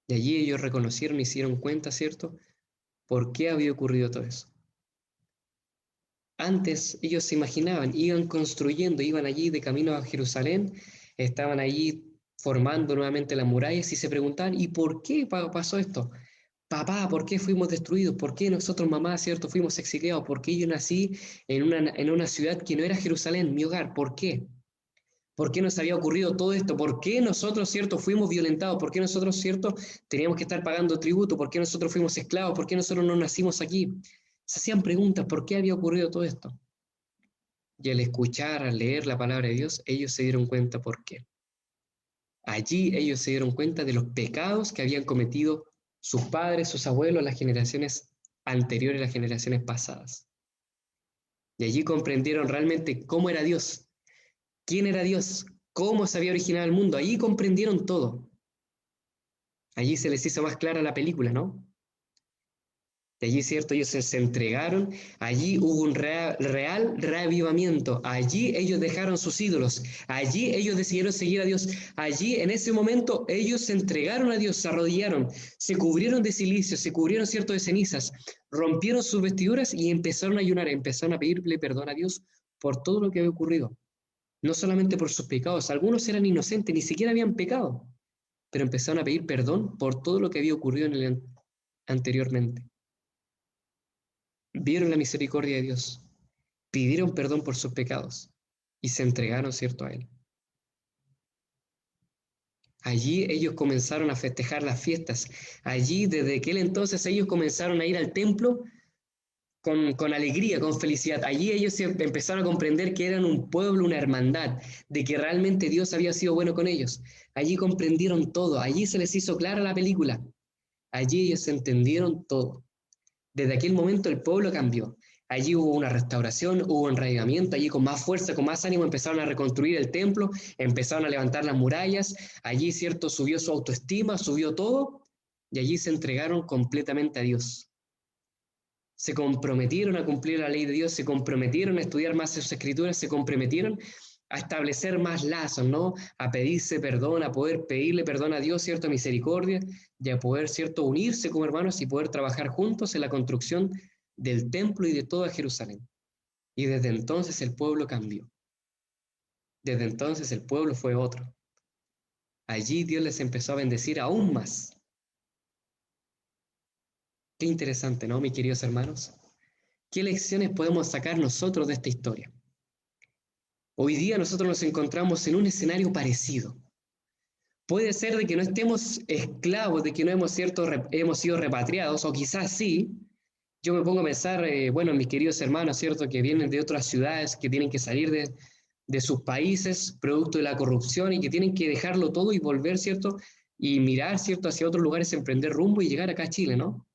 Y allí ellos reconocieron y se dieron cuenta, ¿cierto?, por qué había ocurrido todo eso. Antes ellos se imaginaban, iban construyendo, iban allí de camino a Jerusalén, estaban allí formando nuevamente las murallas y se preguntaban, ¿y por qué pasó esto? Papá, ¿por qué fuimos destruidos? ¿Por qué nosotros, mamá, cierto, fuimos exiliados? ¿Por qué yo nací en una ciudad que no era Jerusalén, mi hogar? ¿Por qué? ¿Por qué nos había ocurrido todo esto? ¿Por qué nosotros, cierto, fuimos violentados? ¿Por qué nosotros, cierto, teníamos que estar pagando tributo? ¿Por qué nosotros fuimos esclavos? ¿Por qué nosotros no nacimos aquí? Se hacían preguntas, ¿por qué había ocurrido todo esto? Y al escuchar, al leer la palabra de Dios, ellos se dieron cuenta por qué. Allí ellos se dieron cuenta de los pecados que habían cometido sus padres, sus abuelos, las generaciones anteriores, las generaciones pasadas. Y allí comprendieron realmente cómo era Dios, quién era Dios, cómo se había originado el mundo. Allí comprendieron todo. Allí se les hizo más clara la película, ¿no? Y allí, cierto, ellos se entregaron, allí hubo un real reavivamiento, allí ellos dejaron sus ídolos, allí ellos decidieron seguir a Dios, allí en ese momento ellos se entregaron a Dios, se arrodillaron, se cubrieron de silicio, se cubrieron, cierto, de cenizas, rompieron sus vestiduras y empezaron a ayunar, empezaron a pedirle perdón a Dios por todo lo que había ocurrido. No solamente por sus pecados, algunos eran inocentes, ni siquiera habían pecado, pero empezaron a pedir perdón por todo lo que había ocurrido anteriormente. Vieron la misericordia de Dios, pidieron perdón por sus pecados y se entregaron, cierto, a Él. Allí ellos comenzaron a festejar las fiestas. Allí, desde aquel entonces, ellos comenzaron a ir al templo con alegría, con felicidad. Allí ellos empezaron a comprender que eran un pueblo, una hermandad, de que realmente Dios había sido bueno con ellos. Allí comprendieron todo, allí se les hizo clara la película. Allí ellos entendieron todo. Desde aquel momento el pueblo cambió. Allí hubo una restauración, hubo un reavivamiento, allí con más fuerza, con más ánimo empezaron a reconstruir el templo, empezaron a levantar las murallas, allí, cierto, subió su autoestima, subió todo, y allí se entregaron completamente a Dios. Se comprometieron a cumplir la ley de Dios, se comprometieron a estudiar más sus escrituras, se comprometieron a establecer más lazos, ¿no? A pedirse perdón, a poder pedirle perdón a Dios, cierto, misericordia, y a poder, cierto, unirse como hermanos y poder trabajar juntos en la construcción del templo y de toda Jerusalén. Y desde entonces el pueblo cambió. Desde entonces el pueblo fue otro. Allí Dios les empezó a bendecir aún más. Qué interesante, ¿no, mis queridos hermanos? ¿Qué lecciones podemos sacar nosotros de esta historia? Hoy día nosotros nos encontramos en un escenario parecido. Puede ser de que no estemos esclavos, de que no hemos sido repatriados, o quizás sí. Yo me pongo a pensar, bueno, mis queridos hermanos, ¿cierto?, que vienen de otras ciudades, que tienen que salir de sus países, producto de la corrupción, y que tienen que dejarlo todo y volver, ¿cierto?, y mirar, ¿cierto?, hacia otros lugares, emprender rumbo y llegar acá a Chile, ¿no?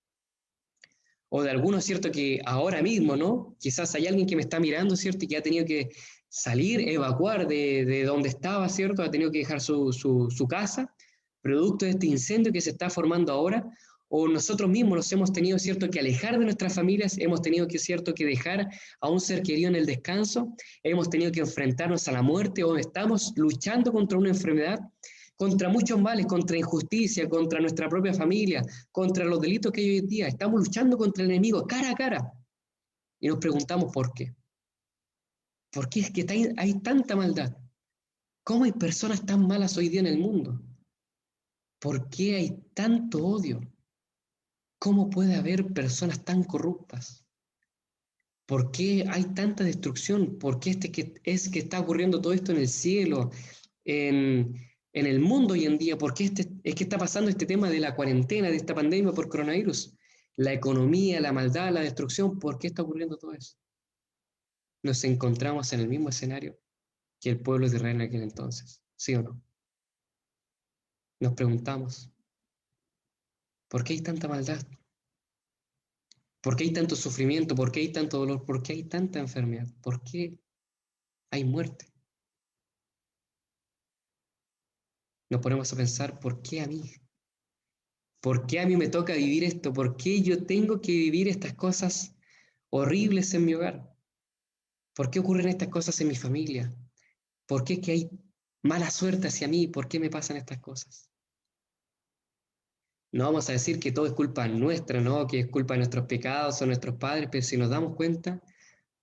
O de algunos, ¿cierto?, que ahora mismo, ¿no? Quizás hay alguien que me está mirando, ¿cierto?, y que ha tenido que salir, evacuar de donde estaba, ¿cierto? Ha tenido que dejar su casa, producto de este incendio que se está formando ahora, o nosotros mismos nos hemos tenido, ¿cierto?, que alejar de nuestras familias, hemos tenido que, ¿cierto?, que dejar a un ser querido en el descanso, hemos tenido que enfrentarnos a la muerte, o estamos luchando contra una enfermedad, contra muchos males, contra injusticia, contra nuestra propia familia, contra los delitos que hay hoy en día. Estamos luchando contra el enemigo cara a cara. Y nos preguntamos por qué. ¿Por qué es que hay tanta maldad? ¿Cómo hay personas tan malas hoy día en el mundo? ¿Por qué hay tanto odio? ¿Cómo puede haber personas tan corruptas? ¿Por qué hay tanta destrucción? ¿Por qué que está ocurriendo todo esto en el cielo, en el mundo hoy en día? ¿Por qué es que está pasando este tema de la cuarentena, de esta pandemia por coronavirus? La economía, la maldad, la destrucción, ¿por qué está ocurriendo todo eso? Nos encontramos en el mismo escenario que el pueblo de Israel en aquel entonces, ¿sí o no? Nos preguntamos, ¿por qué hay tanta maldad? ¿Por qué hay tanto sufrimiento? ¿Por qué hay tanto dolor? ¿Por qué hay tanta enfermedad? ¿Por qué hay muerte? Nos ponemos a pensar, ¿por qué a mí? ¿Por qué a mí me toca vivir esto? ¿Por qué yo tengo que vivir estas cosas horribles en mi hogar? ¿Por qué ocurren estas cosas en mi familia? ¿Por qué es que hay Mala suerte hacia mí, ¿por qué me pasan estas cosas? No vamos a decir que todo es culpa nuestra, ¿no? Que es culpa de nuestros pecados o nuestros padres, pero si nos damos cuenta,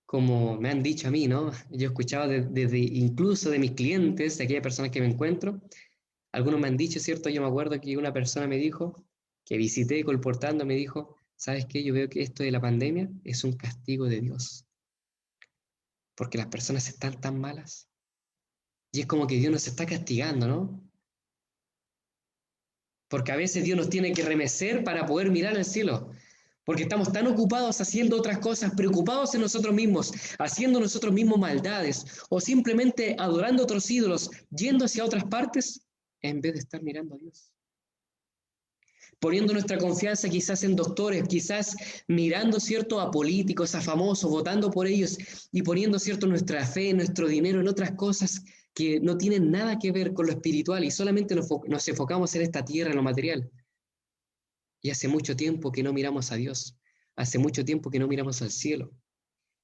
como me han dicho a mí, ¿no? Yo he escuchado desde incluso de mis clientes, de aquellas personas que me encuentro, algunos me han dicho, ¿cierto? Yo me acuerdo que una persona me dijo, que visité colportando, me dijo, ¿sabes qué? Yo veo que esto de la pandemia es un castigo de Dios, porque las personas están tan malas. Y es como que Dios nos está castigando, ¿no? Porque a veces Dios nos tiene que remecer para poder mirar al cielo. Porque estamos tan ocupados haciendo otras cosas, preocupados en nosotros mismos, haciendo nosotros mismos maldades, o simplemente adorando otros ídolos, yendo hacia otras partes, en vez de estar mirando a Dios. Poniendo nuestra confianza quizás en doctores, quizás mirando, ¿cierto?, a políticos, a famosos, votando por ellos y poniendo, ¿cierto?, nuestra fe, nuestro dinero en otras cosas que no tienen nada que ver con lo espiritual y solamente nos enfocamos en esta tierra, en lo material. Y hace mucho tiempo que no miramos a Dios, hace mucho tiempo que no miramos al cielo.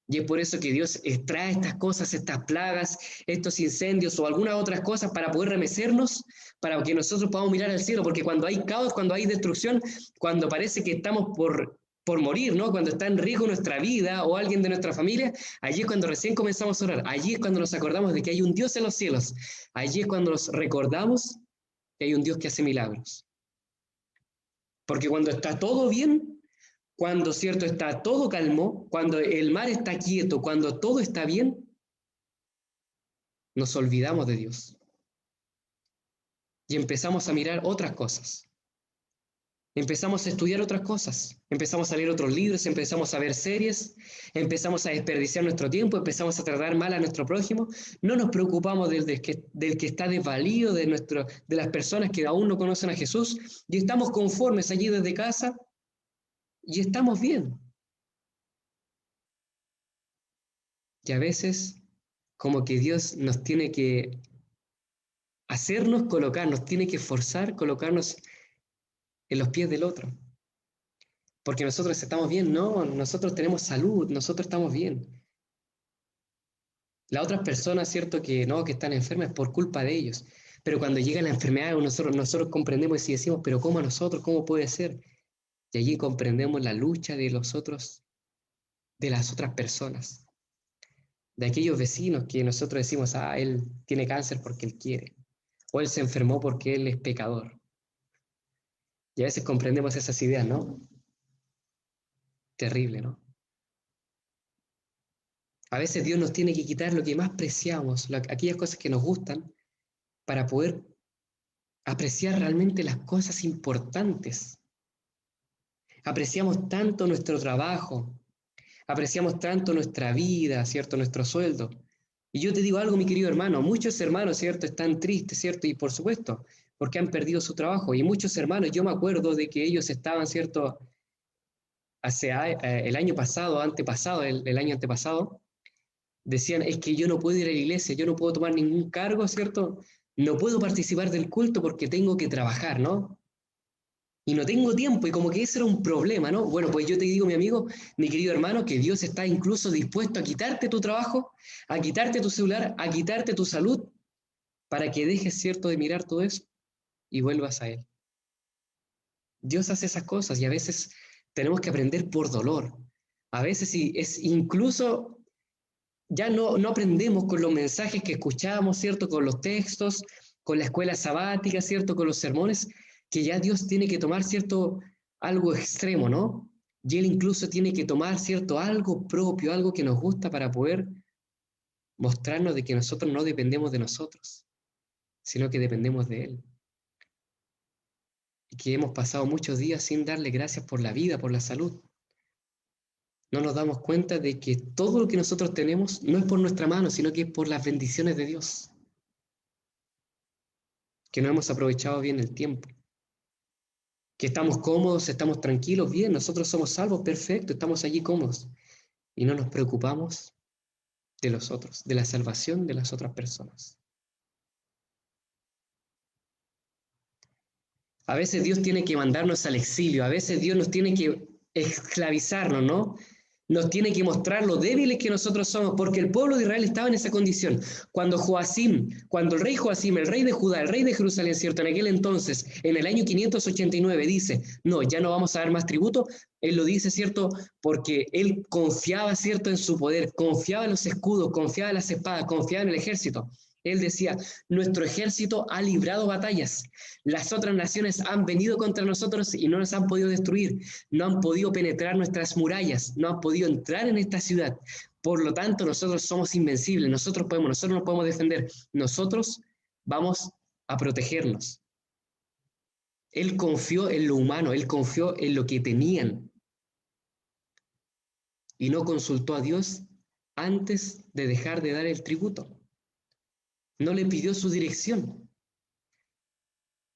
Y es por eso que Dios extrae estas cosas, estas plagas, estos incendios o algunas otras cosas para poder remecernos, para que nosotros podamos mirar al cielo, porque cuando hay caos, cuando hay destrucción, cuando parece que estamos por morir, ¿no? Cuando está en riesgo nuestra vida o alguien de nuestra familia, allí es cuando recién comenzamos a orar, allí es cuando nos acordamos de que hay un Dios en los cielos, allí es cuando nos recordamos que hay un Dios que hace milagros. Porque cuando está todo bien, cuando, ¿cierto?, está todo calmo, cuando el mar está quieto, cuando todo está bien, nos olvidamos de Dios. Y empezamos a mirar otras cosas. Empezamos a estudiar otras cosas. Empezamos a leer otros libros, empezamos a ver series, empezamos a desperdiciar nuestro tiempo, empezamos a tratar mal a nuestro prójimo. No nos preocupamos del que está desvalido, de las personas que aún no conocen a Jesús, y estamos conformes allí desde casa y estamos bien. Y a veces, como que Dios nos tiene que hacernos colocarnos, tiene que forzar colocarnos en los pies del otro. Porque nosotros estamos bien, no, nosotros tenemos salud, nosotros estamos bien. Las otras personas, ¿cierto?, que no, que están enfermas es por culpa de ellos. Pero cuando llega la enfermedad, nosotros comprendemos y decimos, pero ¿cómo a nosotros? ¿Cómo puede ser? Y allí comprendemos la lucha de los otros, de las otras personas. De aquellos vecinos que nosotros decimos, él tiene cáncer porque él quiere. O él se enfermó porque él es pecador. Y a veces comprendemos esas ideas, ¿no? Terrible, ¿no? A veces Dios nos tiene que quitar lo que más preciamos, aquellas cosas que nos gustan, para poder apreciar realmente las cosas importantes. Apreciamos tanto nuestro trabajo, apreciamos tanto nuestra vida, ¿cierto?, nuestro sueldo. Y yo te digo algo, mi querido hermano, muchos hermanos, ¿cierto?, están tristes, ¿cierto?, y por supuesto, porque han perdido su trabajo. Y muchos hermanos, yo me acuerdo de que ellos estaban, ¿cierto?, el año pasado, antepasado, el año antepasado, decían, es que yo no puedo ir a la iglesia, yo no puedo tomar ningún cargo, ¿cierto? No puedo participar del culto porque tengo que trabajar, ¿no? Y no tengo tiempo, y como que ese era un problema, ¿no? Bueno, pues yo te digo, mi amigo, mi querido hermano, que Dios está incluso dispuesto a quitarte tu trabajo, a quitarte tu celular, a quitarte tu salud, para que dejes, ¿cierto?, de mirar todo eso y vuelvas a Él. Dios hace esas cosas y a veces tenemos que aprender por dolor. A veces es incluso, ya no aprendemos con los mensajes que escuchamos, ¿cierto?, con los textos, con la escuela sabática, ¿cierto?, con los sermones, que ya Dios tiene que tomar, ¿cierto?, algo extremo, ¿no? Y Él incluso tiene que tomar, ¿cierto?, algo propio, algo que nos gusta para poder mostrarnos de que nosotros no dependemos de nosotros, sino que dependemos de Él. Y que hemos pasado muchos días sin darle gracias por la vida, por la salud. No nos damos cuenta de que todo lo que nosotros tenemos no es por nuestra mano, sino que es por las bendiciones de Dios. Que no hemos aprovechado bien el tiempo. Que estamos cómodos, estamos tranquilos, bien, nosotros somos salvos, perfecto, estamos allí cómodos. Y no nos preocupamos de los otros, de la salvación de las otras personas. A veces Dios tiene que mandarnos al exilio, a veces Dios nos tiene que esclavizarnos, ¿no? nos tiene que mostrar lo débiles que nosotros somos, porque el pueblo de Israel estaba en esa condición. Cuando el rey Joacim, el rey de Judá, el rey de Jerusalén, ¿cierto? En aquel entonces, en el año 589, dice, no, ya no vamos a dar más tributo, él lo dice, ¿cierto? Porque él confiaba, ¿cierto?, en su poder, confiaba en los escudos, confiaba en las espadas, confiaba en el ejército. Él decía, nuestro ejército ha librado batallas, las otras naciones han venido contra nosotros y no nos han podido destruir, no han podido penetrar nuestras murallas, no han podido entrar en esta ciudad. Por lo tanto, nosotros somos invencibles, nosotros nos podemos defender, nosotros vamos a protegernos. Él confió en lo humano, él confió en lo que tenían y no consultó a Dios antes de dejar de dar el tributo. No le pidió su dirección.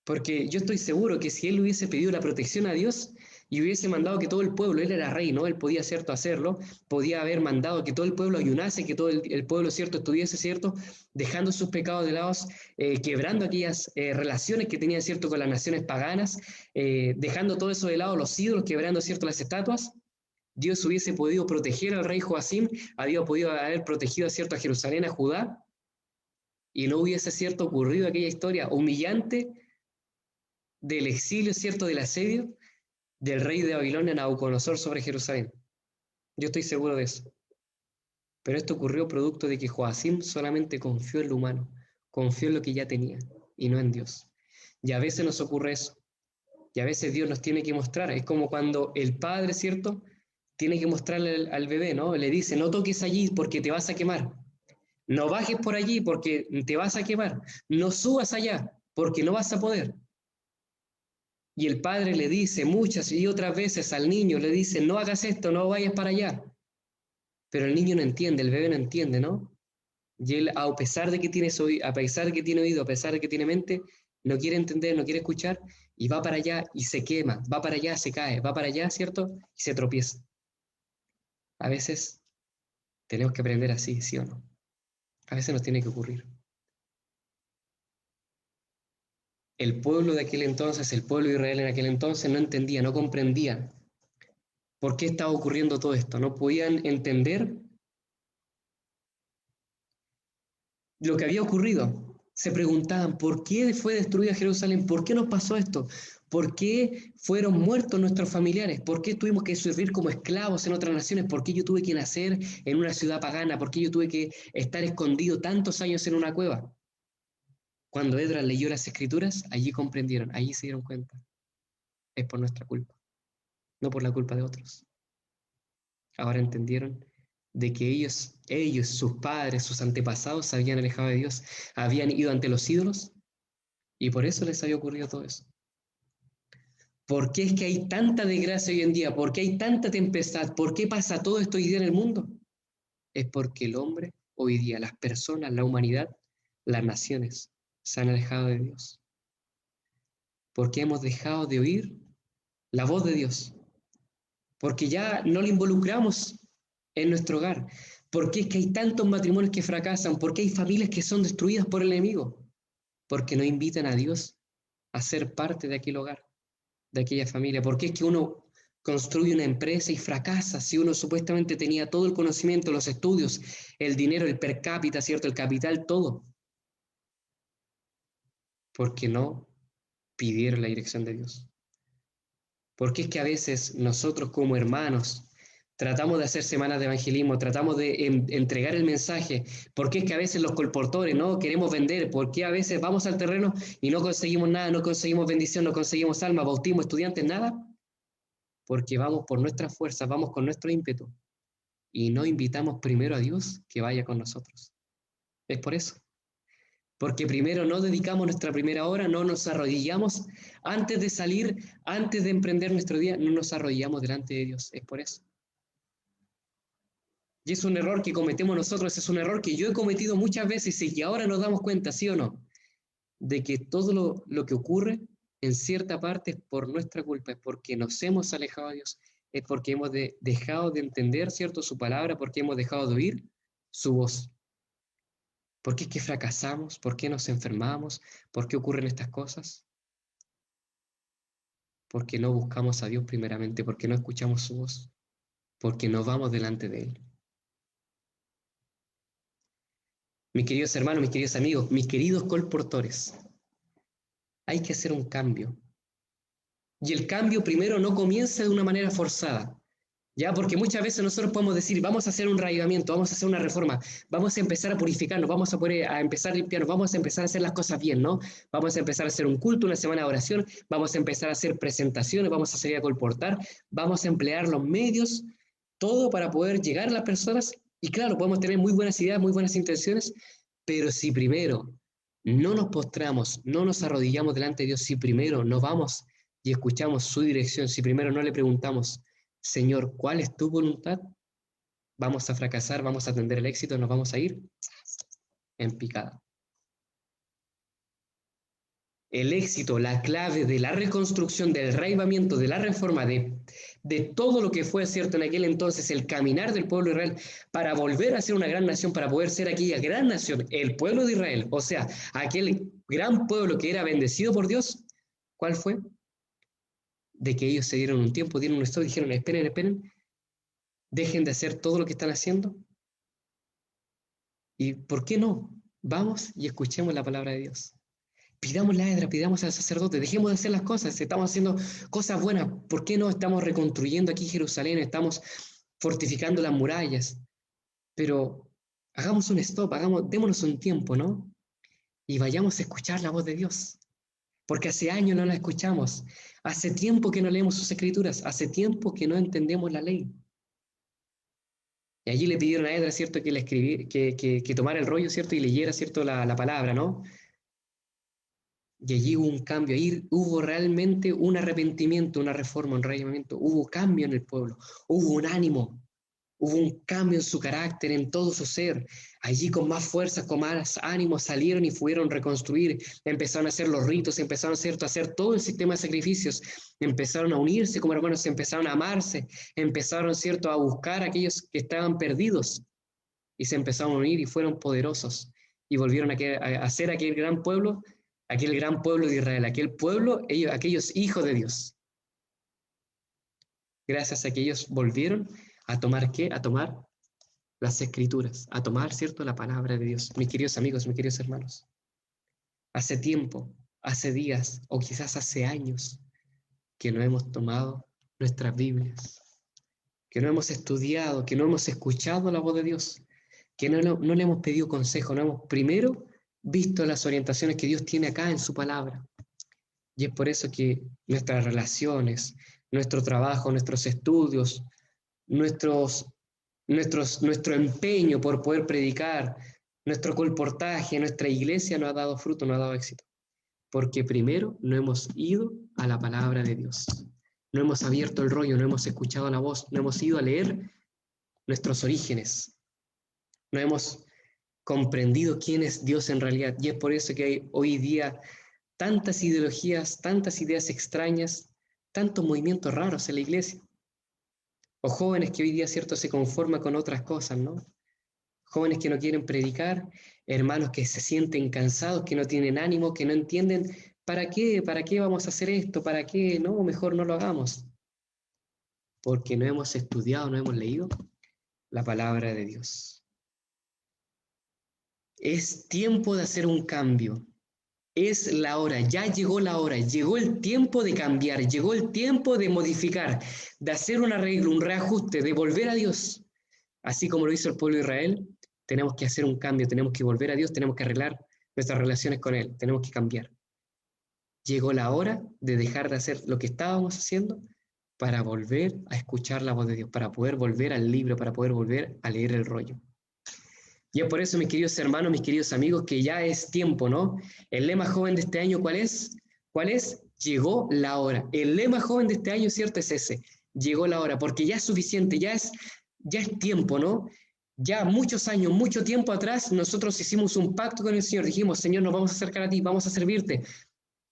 Porque yo estoy seguro que si él hubiese pedido la protección a Dios y hubiese mandado que todo el pueblo, él era rey, ¿no? Él podía, ¿cierto?, hacerlo, podía haber mandado que todo el pueblo ayunase, que todo el pueblo, ¿cierto?, estuviese, ¿cierto?, dejando sus pecados de lado, quebrando aquellas relaciones que tenía, ¿cierto?, con las naciones paganas, dejando todo eso de lado, los ídolos, quebrando, ¿cierto?, las estatuas. Dios hubiese podido proteger al rey Joacim, había podido haber protegido, ¿cierto?, a Jerusalén, a Judá, y no hubiese, ¿cierto?, ocurrido aquella historia humillante del exilio, ¿cierto?, del asedio del rey de Babilonia, Nabucodonosor, sobre Jerusalén. Yo estoy seguro de eso. Pero esto ocurrió producto de que Joacim solamente confió en lo humano, confió en lo que ya tenía, y no en Dios. Y a veces nos ocurre eso. Y a veces Dios nos tiene que mostrar. Es como cuando el padre, ¿cierto?, tiene que mostrarle al bebé, ¿no? Le dice, no toques allí porque te vas a quemar. No bajes por allí porque te vas a quemar. No subas allá porque no vas a poder. Y el padre le dice muchas y otras veces al niño, le dice, no hagas esto, no vayas para allá. Pero el niño no entiende, el bebé no entiende, ¿no? Y él, a pesar de que tiene oído, a pesar de que tiene oído, a pesar de que tiene mente, no quiere entender, no quiere escuchar, y va para allá y se quema, va para allá, se cae, va para allá, ¿cierto? Y se tropieza. A veces tenemos que aprender así, ¿sí o no? A veces nos tiene que ocurrir. El pueblo de aquel entonces, el pueblo de Israel en aquel entonces no entendía, no comprendía por qué estaba ocurriendo todo esto. No podían entender lo que había ocurrido. Se preguntaban, ¿por qué fue destruida Jerusalén? ¿Por qué nos pasó esto? ¿Por qué fueron muertos nuestros familiares? ¿Por qué tuvimos que servir como esclavos en otras naciones? ¿Por qué yo tuve que nacer en una ciudad pagana? ¿Por qué yo tuve que estar escondido tantos años en una cueva? Cuando Esdras leyó las Escrituras, allí comprendieron, allí se dieron cuenta. Es por nuestra culpa, no por la culpa de otros. Ahora entendieron de que ellos, sus padres, sus antepasados se habían alejado de Dios, habían ido ante los ídolos, y por eso les había ocurrido todo eso. ¿Por qué es que hay tanta desgracia hoy en día? ¿Por qué hay tanta tempestad? ¿Por qué pasa todo esto hoy día en el mundo? Es porque el hombre, hoy día, las personas, la humanidad, las naciones, se han alejado de Dios. Porque hemos dejado de oír la voz de Dios. Porque ya no le involucramos en nuestro hogar. Porque es que hay tantos matrimonios que fracasan. Porque hay familias que son destruidas por el enemigo. Porque no invitan a Dios a ser parte de aquel hogar, de aquella familia. Porque es que uno construye una empresa y fracasa si uno supuestamente tenía todo el conocimiento, los estudios, el dinero, el per cápita, ¿cierto? El capital, todo. Porque no pidieron la dirección de Dios. Porque es que a veces nosotros como hermanos tratamos de hacer semanas de evangelismo, tratamos de entregar el mensaje. Porque es que a veces los colportores no queremos vender, porque a veces vamos al terreno y no conseguimos nada, no conseguimos bendición, no conseguimos alma, bautismo, estudiantes, nada. Porque vamos por nuestras fuerzas, vamos con nuestro ímpetu y no invitamos primero a Dios que vaya con nosotros. Es por eso. Porque primero no dedicamos nuestra primera hora, no nos arrodillamos antes de salir, antes de emprender nuestro día, no nos arrodillamos delante de Dios. Es por eso. Y es un error que cometemos nosotros, es un error que yo he cometido muchas veces y que ahora nos damos cuenta, ¿sí o no? De que todo lo que ocurre en cierta parte es por nuestra culpa, es porque nos hemos alejado de Dios, es porque hemos dejado de entender, ¿cierto?, su palabra, porque hemos dejado de oír su voz. ¿Por qué es que fracasamos? ¿Por qué nos enfermamos? ¿Por qué ocurren estas cosas? Porque no buscamos a Dios primeramente, porque no escuchamos su voz, porque nos vamos delante de Él. Mis queridos hermanos, mis queridos amigos, mis queridos colportores, hay que hacer un cambio. Y el cambio primero no comienza de una manera forzada, ¿ya? Porque muchas veces nosotros podemos decir, vamos a hacer un reavivamiento, vamos a hacer una reforma, vamos a empezar a purificarnos, vamos a empezar a limpiarnos, vamos a empezar a hacer las cosas bien, ¿no? Vamos a empezar a hacer un culto, una semana de oración, vamos a empezar a hacer presentaciones, vamos a salir a colportar, vamos a emplear los medios, todo para poder llegar a las personas. Y claro, podemos tener muy buenas ideas, muy buenas intenciones, pero si primero no nos postramos, no nos arrodillamos delante de Dios, si primero no vamos y escuchamos su dirección, si primero no le preguntamos, Señor, ¿cuál es tu voluntad? Vamos a fracasar, vamos a atender el éxito, nos vamos a ir en picada. El éxito, la clave de la reconstrucción, del reavivamiento, de la reforma, de todo lo que fue cierto en aquel entonces, el caminar del pueblo de Israel para volver a ser una gran nación, para poder ser aquella gran nación, el pueblo de Israel, o sea, aquel gran pueblo que era bendecido por Dios, ¿cuál fue? De que ellos se dieron un tiempo, dieron un stop, dijeron, esperen, dejen de hacer todo lo que están haciendo. ¿Y por qué no? Vamos y escuchemos la palabra de Dios. Pidamos la edra, pidamos al sacerdote, dejemos de hacer las cosas, estamos haciendo cosas buenas, ¿por qué no? Estamos reconstruyendo aquí Jerusalén, estamos fortificando las murallas, pero hagamos un stop, démonos un tiempo, ¿no? Y vayamos a escuchar la voz de Dios, porque hace años no la escuchamos, hace tiempo que no leemos sus escrituras, hace tiempo que no entendemos la ley. Y allí le pidieron a Edra, ¿cierto?, que tomara el rollo, ¿cierto?, y leyera, ¿cierto?, la palabra, ¿no? Y allí hubo un cambio, ahí hubo realmente un arrepentimiento, una reforma, un reavivamiento, hubo cambio en el pueblo, hubo un ánimo, hubo un cambio en su carácter, en todo su ser. Allí con más fuerza, con más ánimo salieron y fueron a reconstruir, empezaron a hacer los ritos, empezaron, ¿cierto?, a hacer todo el sistema de sacrificios, empezaron a unirse como hermanos, empezaron a amarse, empezaron, ¿cierto?, a buscar a aquellos que estaban perdidos y se empezaron a unir y fueron poderosos y volvieron a ser aquel gran pueblo de Israel, aquel pueblo, aquellos hijos de Dios. Gracias a que ellos volvieron a tomar ¿qué? A tomar las escrituras, a tomar, ¿cierto?, la palabra de Dios. Mis queridos amigos, mis queridos hermanos, hace tiempo, hace días o quizás hace años que no hemos tomado nuestras Biblias, que no hemos estudiado, que no hemos escuchado la voz de Dios, que no le hemos pedido consejo, no hemos primero visto las orientaciones que Dios tiene acá en su palabra. Y es por eso que nuestras relaciones, nuestro trabajo, nuestros estudios, nuestro empeño por poder predicar, nuestro colportaje, nuestra iglesia no ha dado fruto, no ha dado éxito. Porque primero no hemos ido a la palabra de Dios. No hemos abierto el rollo, no hemos escuchado la voz, no hemos ido a leer nuestros orígenes. No hemos comprendido quién es Dios en realidad. Y es por eso que hay hoy día tantas ideologías, tantas ideas extrañas, tantos movimientos raros en la iglesia. O jóvenes que hoy día, ¿cierto?, se conforman con otras cosas, ¿no? Jóvenes que no quieren predicar, hermanos que se sienten cansados, que no tienen ánimo, que no entienden, ¿para qué vamos a hacer esto? ¿Para qué? No, mejor no lo hagamos. Porque no hemos estudiado, no hemos leído la palabra de Dios. Es tiempo de hacer un cambio. Es la hora, ya llegó la hora, llegó el tiempo de cambiar, llegó el tiempo de modificar, de hacer un arreglo, un reajuste, de volver a Dios. Así como lo hizo el pueblo de Israel, tenemos que hacer un cambio, tenemos que volver a Dios, tenemos que arreglar nuestras relaciones con Él, tenemos que cambiar. Llegó la hora de dejar de hacer lo que estábamos haciendo para volver a escuchar la voz de Dios, para poder volver al libro, para poder volver a leer el rollo. Y es por eso, mis queridos hermanos, mis queridos amigos, que ya es tiempo, ¿no? El lema joven de este año, ¿cuál es? ¿Cuál es? Llegó la hora. El lema joven de este año, ¿cierto? Es ese. Llegó la hora, porque ya es suficiente, ya es tiempo, ¿no? Ya muchos años, mucho tiempo atrás, nosotros hicimos un pacto con el Señor. Dijimos, Señor, nos vamos a acercar a ti, vamos a servirte.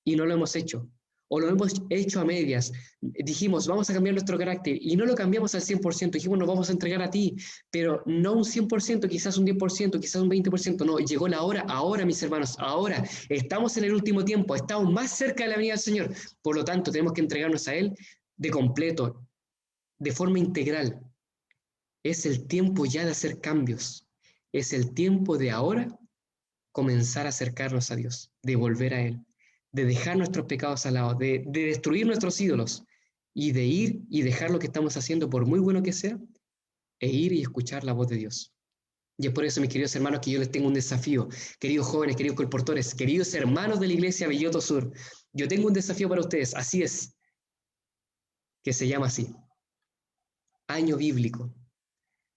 Y no lo hemos hecho. O lo hemos hecho a medias. Dijimos, vamos a cambiar nuestro carácter, y no lo cambiamos al 100%. Dijimos, nos vamos a entregar a ti, pero no un 100%, quizás un 10%, quizás un 20%. No, llegó la hora, ahora, mis hermanos, ahora. Estamos en el último tiempo, estamos más cerca de la venida del Señor. Por lo tanto, tenemos que entregarnos a Él de completo, de forma integral. Es el tiempo ya de hacer cambios. Es el tiempo de ahora comenzar a acercarnos a Dios, de volver a Él, de dejar nuestros pecados al lado, de destruir nuestros ídolos y de ir y dejar lo que estamos haciendo, por muy bueno que sea, e ir y escuchar la voz de Dios. Y es por eso, mis queridos hermanos, que yo les tengo un desafío. Queridos jóvenes, queridos colportores, queridos hermanos de la Iglesia Belloto Sur, yo tengo un desafío para ustedes, así es, que se llama así: Año Bíblico.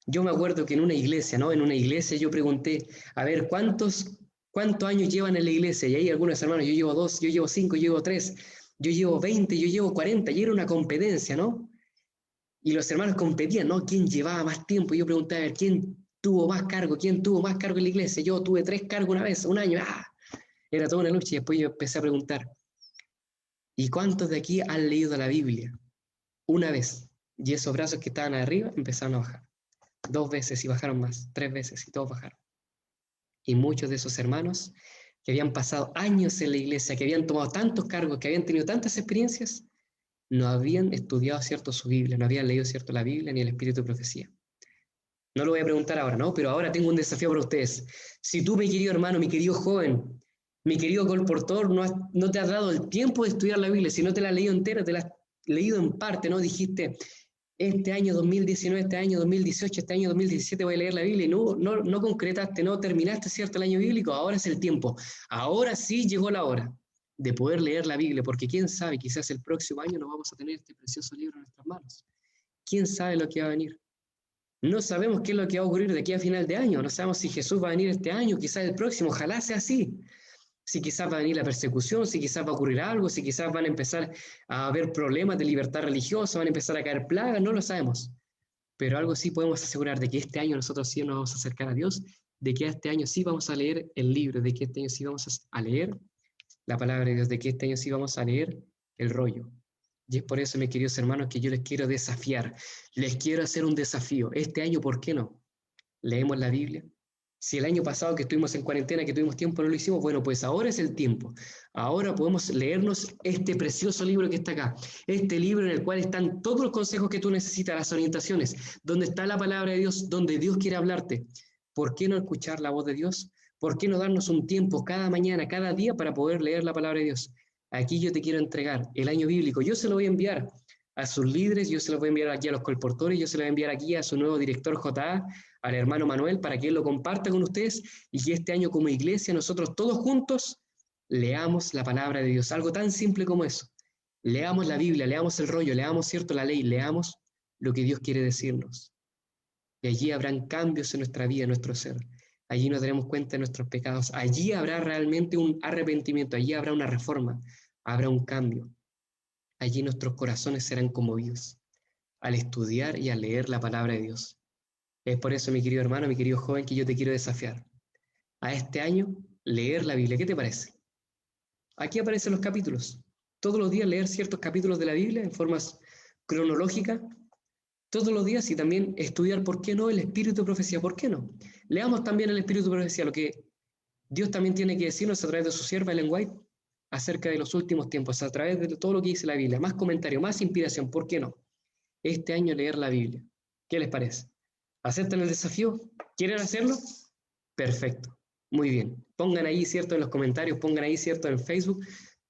Yo me acuerdo que en una iglesia, ¿no? En una iglesia yo pregunté, a ver, ¿cuántos años llevan en la iglesia? Y ahí algunos hermanos, yo llevo 2, yo llevo 5, yo llevo 3, yo llevo 20, yo llevo 40, y era una competencia, ¿no? Y los hermanos competían, ¿no? ¿Quién llevaba más tiempo? Y yo pregunté, a ver, ¿quién tuvo más cargo? ¿Quién tuvo más cargo en la iglesia? Yo tuve 3 cargos una vez, un año, ¡ah! Era toda una lucha, y después yo empecé a preguntar, ¿y cuántos de aquí han leído la Biblia? Una vez. Y esos brazos que estaban arriba empezaron a bajar. 2 veces y bajaron más, 3 veces y todos bajaron. Y muchos de esos hermanos que habían pasado años en la iglesia, que habían tomado tantos cargos, que habían tenido tantas experiencias, no habían estudiado, ¿cierto?, su Biblia, no habían leído, ¿cierto?, la Biblia ni el Espíritu de Profecía. No lo voy a preguntar ahora, ¿no? Pero ahora tengo un desafío para ustedes. Si tú, mi querido hermano, mi querido joven, mi querido colportor, no te has dado el tiempo de estudiar la Biblia, si no te la has leído entera, te la has leído en parte, ¿no? Dijiste, este año 2019, este año 2018, este año 2017 voy a leer la Biblia y no concretaste, no terminaste, ¿cierto?, el año bíblico. Ahora es el tiempo. Ahora sí llegó la hora de poder leer la Biblia, porque quién sabe, quizás el próximo año no vamos a tener este precioso libro en nuestras manos. ¿Quién sabe lo que va a venir? No sabemos qué es lo que va a ocurrir de aquí a final de año. No sabemos si Jesús va a venir este año, quizás el próximo. Ojalá sea así. Si quizás va a venir la persecución, si quizás va a ocurrir algo, si quizás van a empezar a haber problemas de libertad religiosa, van a empezar a caer plagas, no lo sabemos. Pero algo sí podemos asegurar, de que este año nosotros sí nos vamos a acercar a Dios, de que este año sí vamos a leer el libro, de que este año sí vamos a leer la palabra de Dios, de que este año sí vamos a leer el rollo. Y es por eso, mis queridos hermanos, que yo les quiero desafiar, les quiero hacer un desafío. Este año, ¿por qué no? Leemos la Biblia. Si el año pasado que estuvimos en cuarentena, que tuvimos tiempo, no lo hicimos, bueno, pues ahora es el tiempo. Ahora podemos leernos este precioso libro que está acá. Este libro en el cual están todos los consejos que tú necesitas, las orientaciones, donde está la palabra de Dios, donde Dios quiere hablarte. ¿Por qué no escuchar la voz de Dios? ¿Por qué no darnos un tiempo cada mañana, cada día para poder leer la palabra de Dios? Aquí yo te quiero entregar el año bíblico. Yo se lo voy a enviar a sus líderes, yo se lo voy a enviar aquí a los colportores, yo se lo voy a enviar aquí a su nuevo director JA, al hermano Manuel, para que él lo comparta con ustedes y que este año como iglesia nosotros todos juntos leamos la palabra de Dios. Algo tan simple como eso. Leamos la Biblia, leamos el rollo, leamos, ¿cierto?, la ley, leamos lo que Dios quiere decirnos. Y allí habrán cambios en nuestra vida, en nuestro ser. Allí nos daremos cuenta de nuestros pecados. Allí habrá realmente un arrepentimiento, allí habrá una reforma, habrá un cambio. Allí nuestros corazones serán conmovidos al estudiar y al leer la palabra de Dios. Es por eso, mi querido hermano, mi querido joven, que yo te quiero desafiar a este año leer la Biblia. ¿Qué te parece? Aquí aparecen los capítulos. Todos los días leer ciertos capítulos de la Biblia en forma cronológica. Todos los días, y también estudiar, ¿por qué no?, el Espíritu de Profecía. ¿Por qué no? Leamos también el Espíritu de Profecía, lo que Dios también tiene que decirnos a través de su sierva Ellen White acerca de los últimos tiempos, a través de todo lo que dice la Biblia. Más comentario, más inspiración. ¿Por qué no? Este año leer la Biblia. ¿Qué les parece? ¿Aceptan el desafío? ¿Quieren hacerlo? Perfecto. Muy bien. Pongan ahí, ¿cierto?, en los comentarios, pongan ahí, ¿cierto?, en Facebook.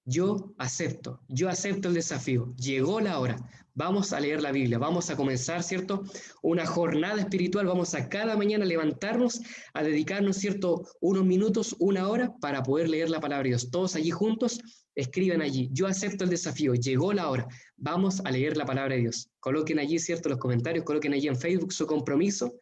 Yo acepto el desafío. Llegó la hora. Vamos a leer la Biblia. Vamos a comenzar, ¿cierto?, una jornada espiritual. Vamos a cada mañana levantarnos, a dedicarnos, ¿cierto?, unos minutos, una hora, para poder leer la palabra de Dios. Todos allí juntos, escriban allí. Yo acepto el desafío. Llegó la hora. Vamos a leer la palabra de Dios. Coloquen allí, ¿cierto?, los comentarios. Coloquen allí en Facebook su compromiso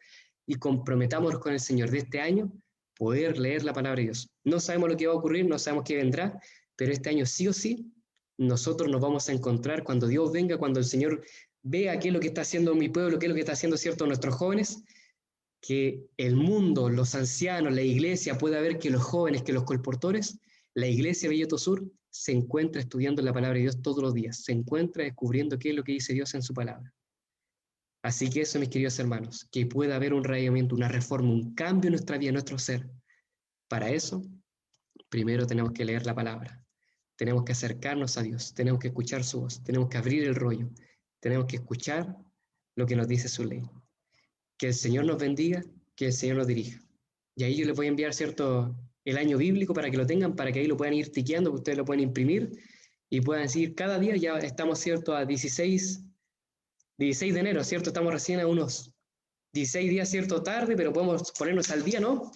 y comprometámonos con el Señor de este año poder leer la palabra de Dios. No sabemos lo que va a ocurrir, no sabemos qué vendrá, pero este año sí o sí nosotros nos vamos a encontrar cuando Dios venga, cuando el Señor vea qué es lo que está haciendo mi pueblo, qué es lo que está haciendo, ¿cierto?, nuestros jóvenes, que el mundo, los ancianos, la iglesia pueda ver que los jóvenes, que los colportores, la iglesia Belloto Sur se encuentra estudiando la palabra de Dios todos los días, se encuentra descubriendo qué es lo que dice Dios en su palabra. Así que eso, mis queridos hermanos, que pueda haber un radiamiento, una reforma, un cambio en nuestra vida, en nuestro ser. Para eso, primero tenemos que leer la palabra. Tenemos que acercarnos a Dios, tenemos que escuchar su voz, tenemos que abrir el rollo, tenemos que escuchar lo que nos dice su ley. Que el Señor nos bendiga, que el Señor nos dirija. Y ahí yo les voy a enviar, ¿cierto?, el año bíblico para que lo tengan, para que ahí lo puedan ir tiqueando, que ustedes lo pueden imprimir y puedan decir, cada día ya estamos, ¿cierto?, a 16 de enero, ¿cierto? Estamos recién a unos 16 días, ¿cierto?, tarde, pero podemos ponernos al día, ¿no?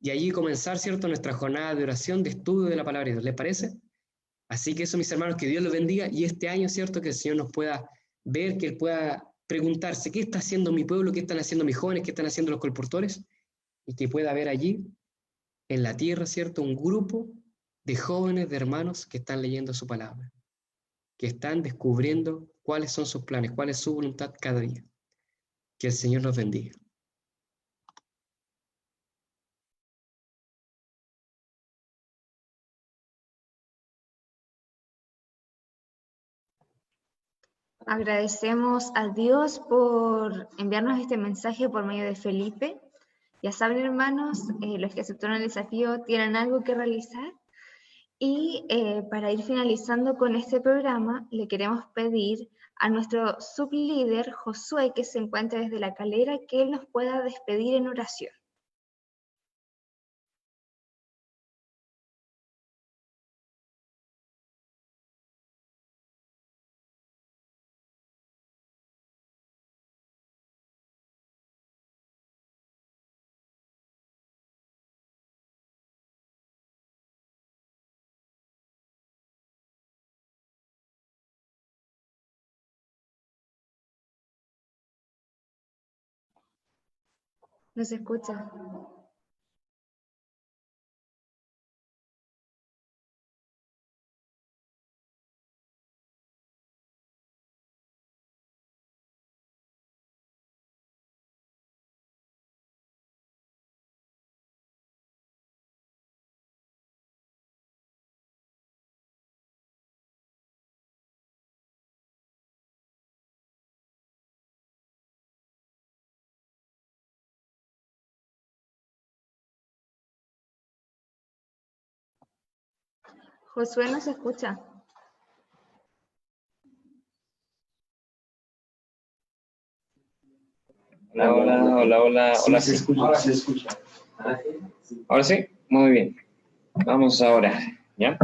Y allí comenzar, ¿cierto?, nuestra jornada de oración, de estudio de la palabra de Dios. ¿Les parece? Así que eso, mis hermanos, que Dios los bendiga y este año, ¿cierto?, que el Señor nos pueda ver, que Él pueda preguntarse, ¿qué está haciendo mi pueblo? ¿Qué están haciendo mis jóvenes? ¿Qué están haciendo los colportores? Y que pueda haber allí, en la tierra, ¿cierto?, un grupo de jóvenes, de hermanos que están leyendo su palabra, que están descubriendo cuáles son sus planes, cuál es su voluntad cada día. Que el Señor nos bendiga. Agradecemos a Dios por enviarnos este mensaje por medio de Felipe. Ya saben, hermanos, los que aceptaron el desafío tienen algo que realizar. Y para ir finalizando con este programa, le queremos pedir a nuestro sublíder, Josué, que se encuentra desde la Calera, que él nos pueda despedir en oración. ¿Nos escucha? Josué, ¿nos escucha? Hola, hola, hola, hola, hola. Sí, se escucha. Ahora sí, muy bien. Vamos ahora, ¿ya?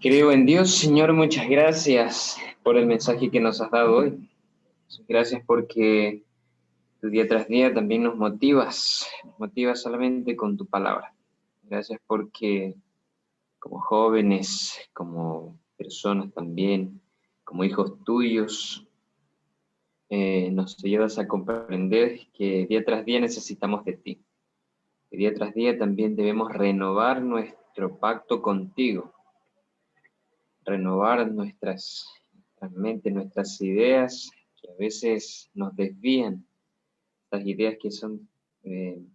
Querido en Dios, Señor, muchas gracias por el mensaje que nos has dado hoy. Gracias porque tu día tras día también nos motivas solamente con tu palabra. Gracias porque como jóvenes, como personas también, como hijos tuyos, nos ayudas a comprender que día tras día necesitamos de ti. Que día tras día también debemos renovar nuestro pacto contigo, renovar nuestras mentes, nuestras ideas, que a veces nos desvían, estas ideas que son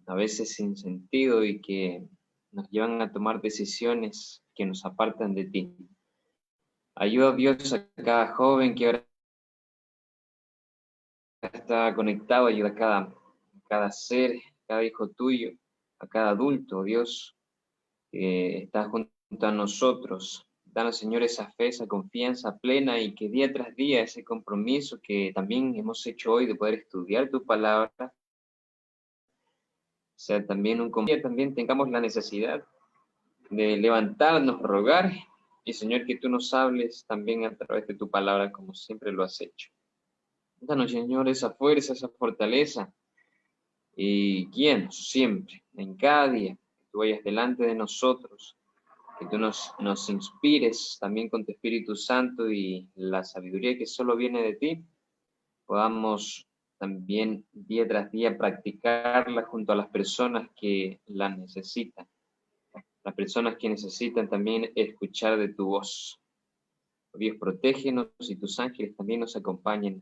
a veces sin sentido y que nos llevan a tomar decisiones que nos apartan de ti. Ayuda, Dios, a cada joven que ahora está conectado, ayuda a cada ser, cada hijo tuyo, a cada adulto, Dios, que está junto a nosotros. Danos, Señor, esa fe, esa confianza plena y que día tras día ese compromiso que también hemos hecho hoy de poder estudiar tu palabra, sea también un compromiso, también tengamos la necesidad de levantarnos, rogar, y Señor, que tú nos hables también a través de tu palabra como siempre lo has hecho. Danos, Señor, esa fuerza, esa fortaleza, y guíanos siempre, en cada día, que tú vayas delante de nosotros, que tú nos inspires también con tu Espíritu Santo y la sabiduría que solo viene de ti, podamos también día tras día practicarla junto a las personas que la necesitan, las personas que necesitan también escuchar de tu voz. Dios, protégenos y tus ángeles también nos acompañen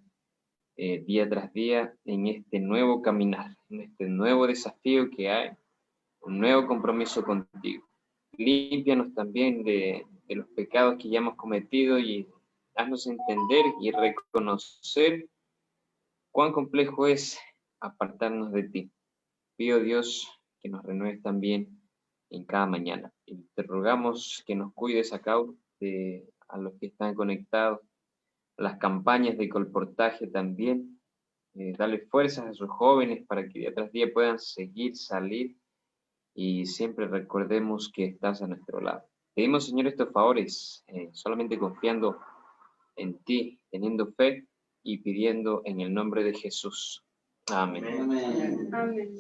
día tras día en este nuevo caminar, en este nuevo desafío que hay, un nuevo compromiso contigo. Límpianos también de los pecados que ya hemos cometido y haznos entender y reconocer cuán complejo es apartarnos de ti. Pido, Dios, que nos renueves también en cada mañana. Y te rogamos que nos cuides a los que están conectados, a las campañas de colportaje también, Dale fuerzas a esos jóvenes para que día tras día puedan salir y siempre recordemos que estás a nuestro lado. Pedimos, Señor, estos favores, solamente confiando en ti, teniendo fe y pidiendo en el nombre de Jesús. Amén. Amén. Amén.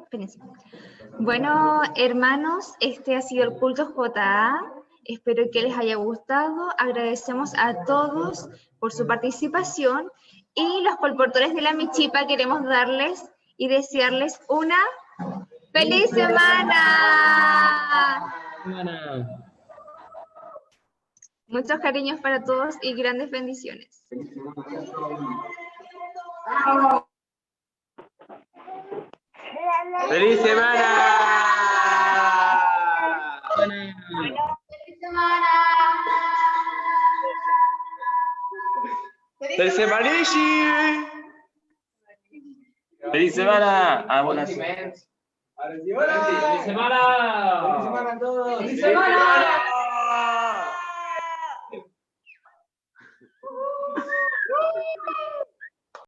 Espérense. Bueno, hermanos, este ha sido el culto JA. Espero que les haya gustado. Agradecemos a todos por su participación y los colportores de la Michipa queremos darles y desearles una ¡feliz semana! Muchos cariños para todos y grandes bendiciones. ¡Feliz semana! ¡Feliz semana! ¡Feliz semanishi! ¡Feliz semana! ¡Ah, buenas! ¡Feliz semana! ¡Feliz semana a todos! ¡Feliz semana!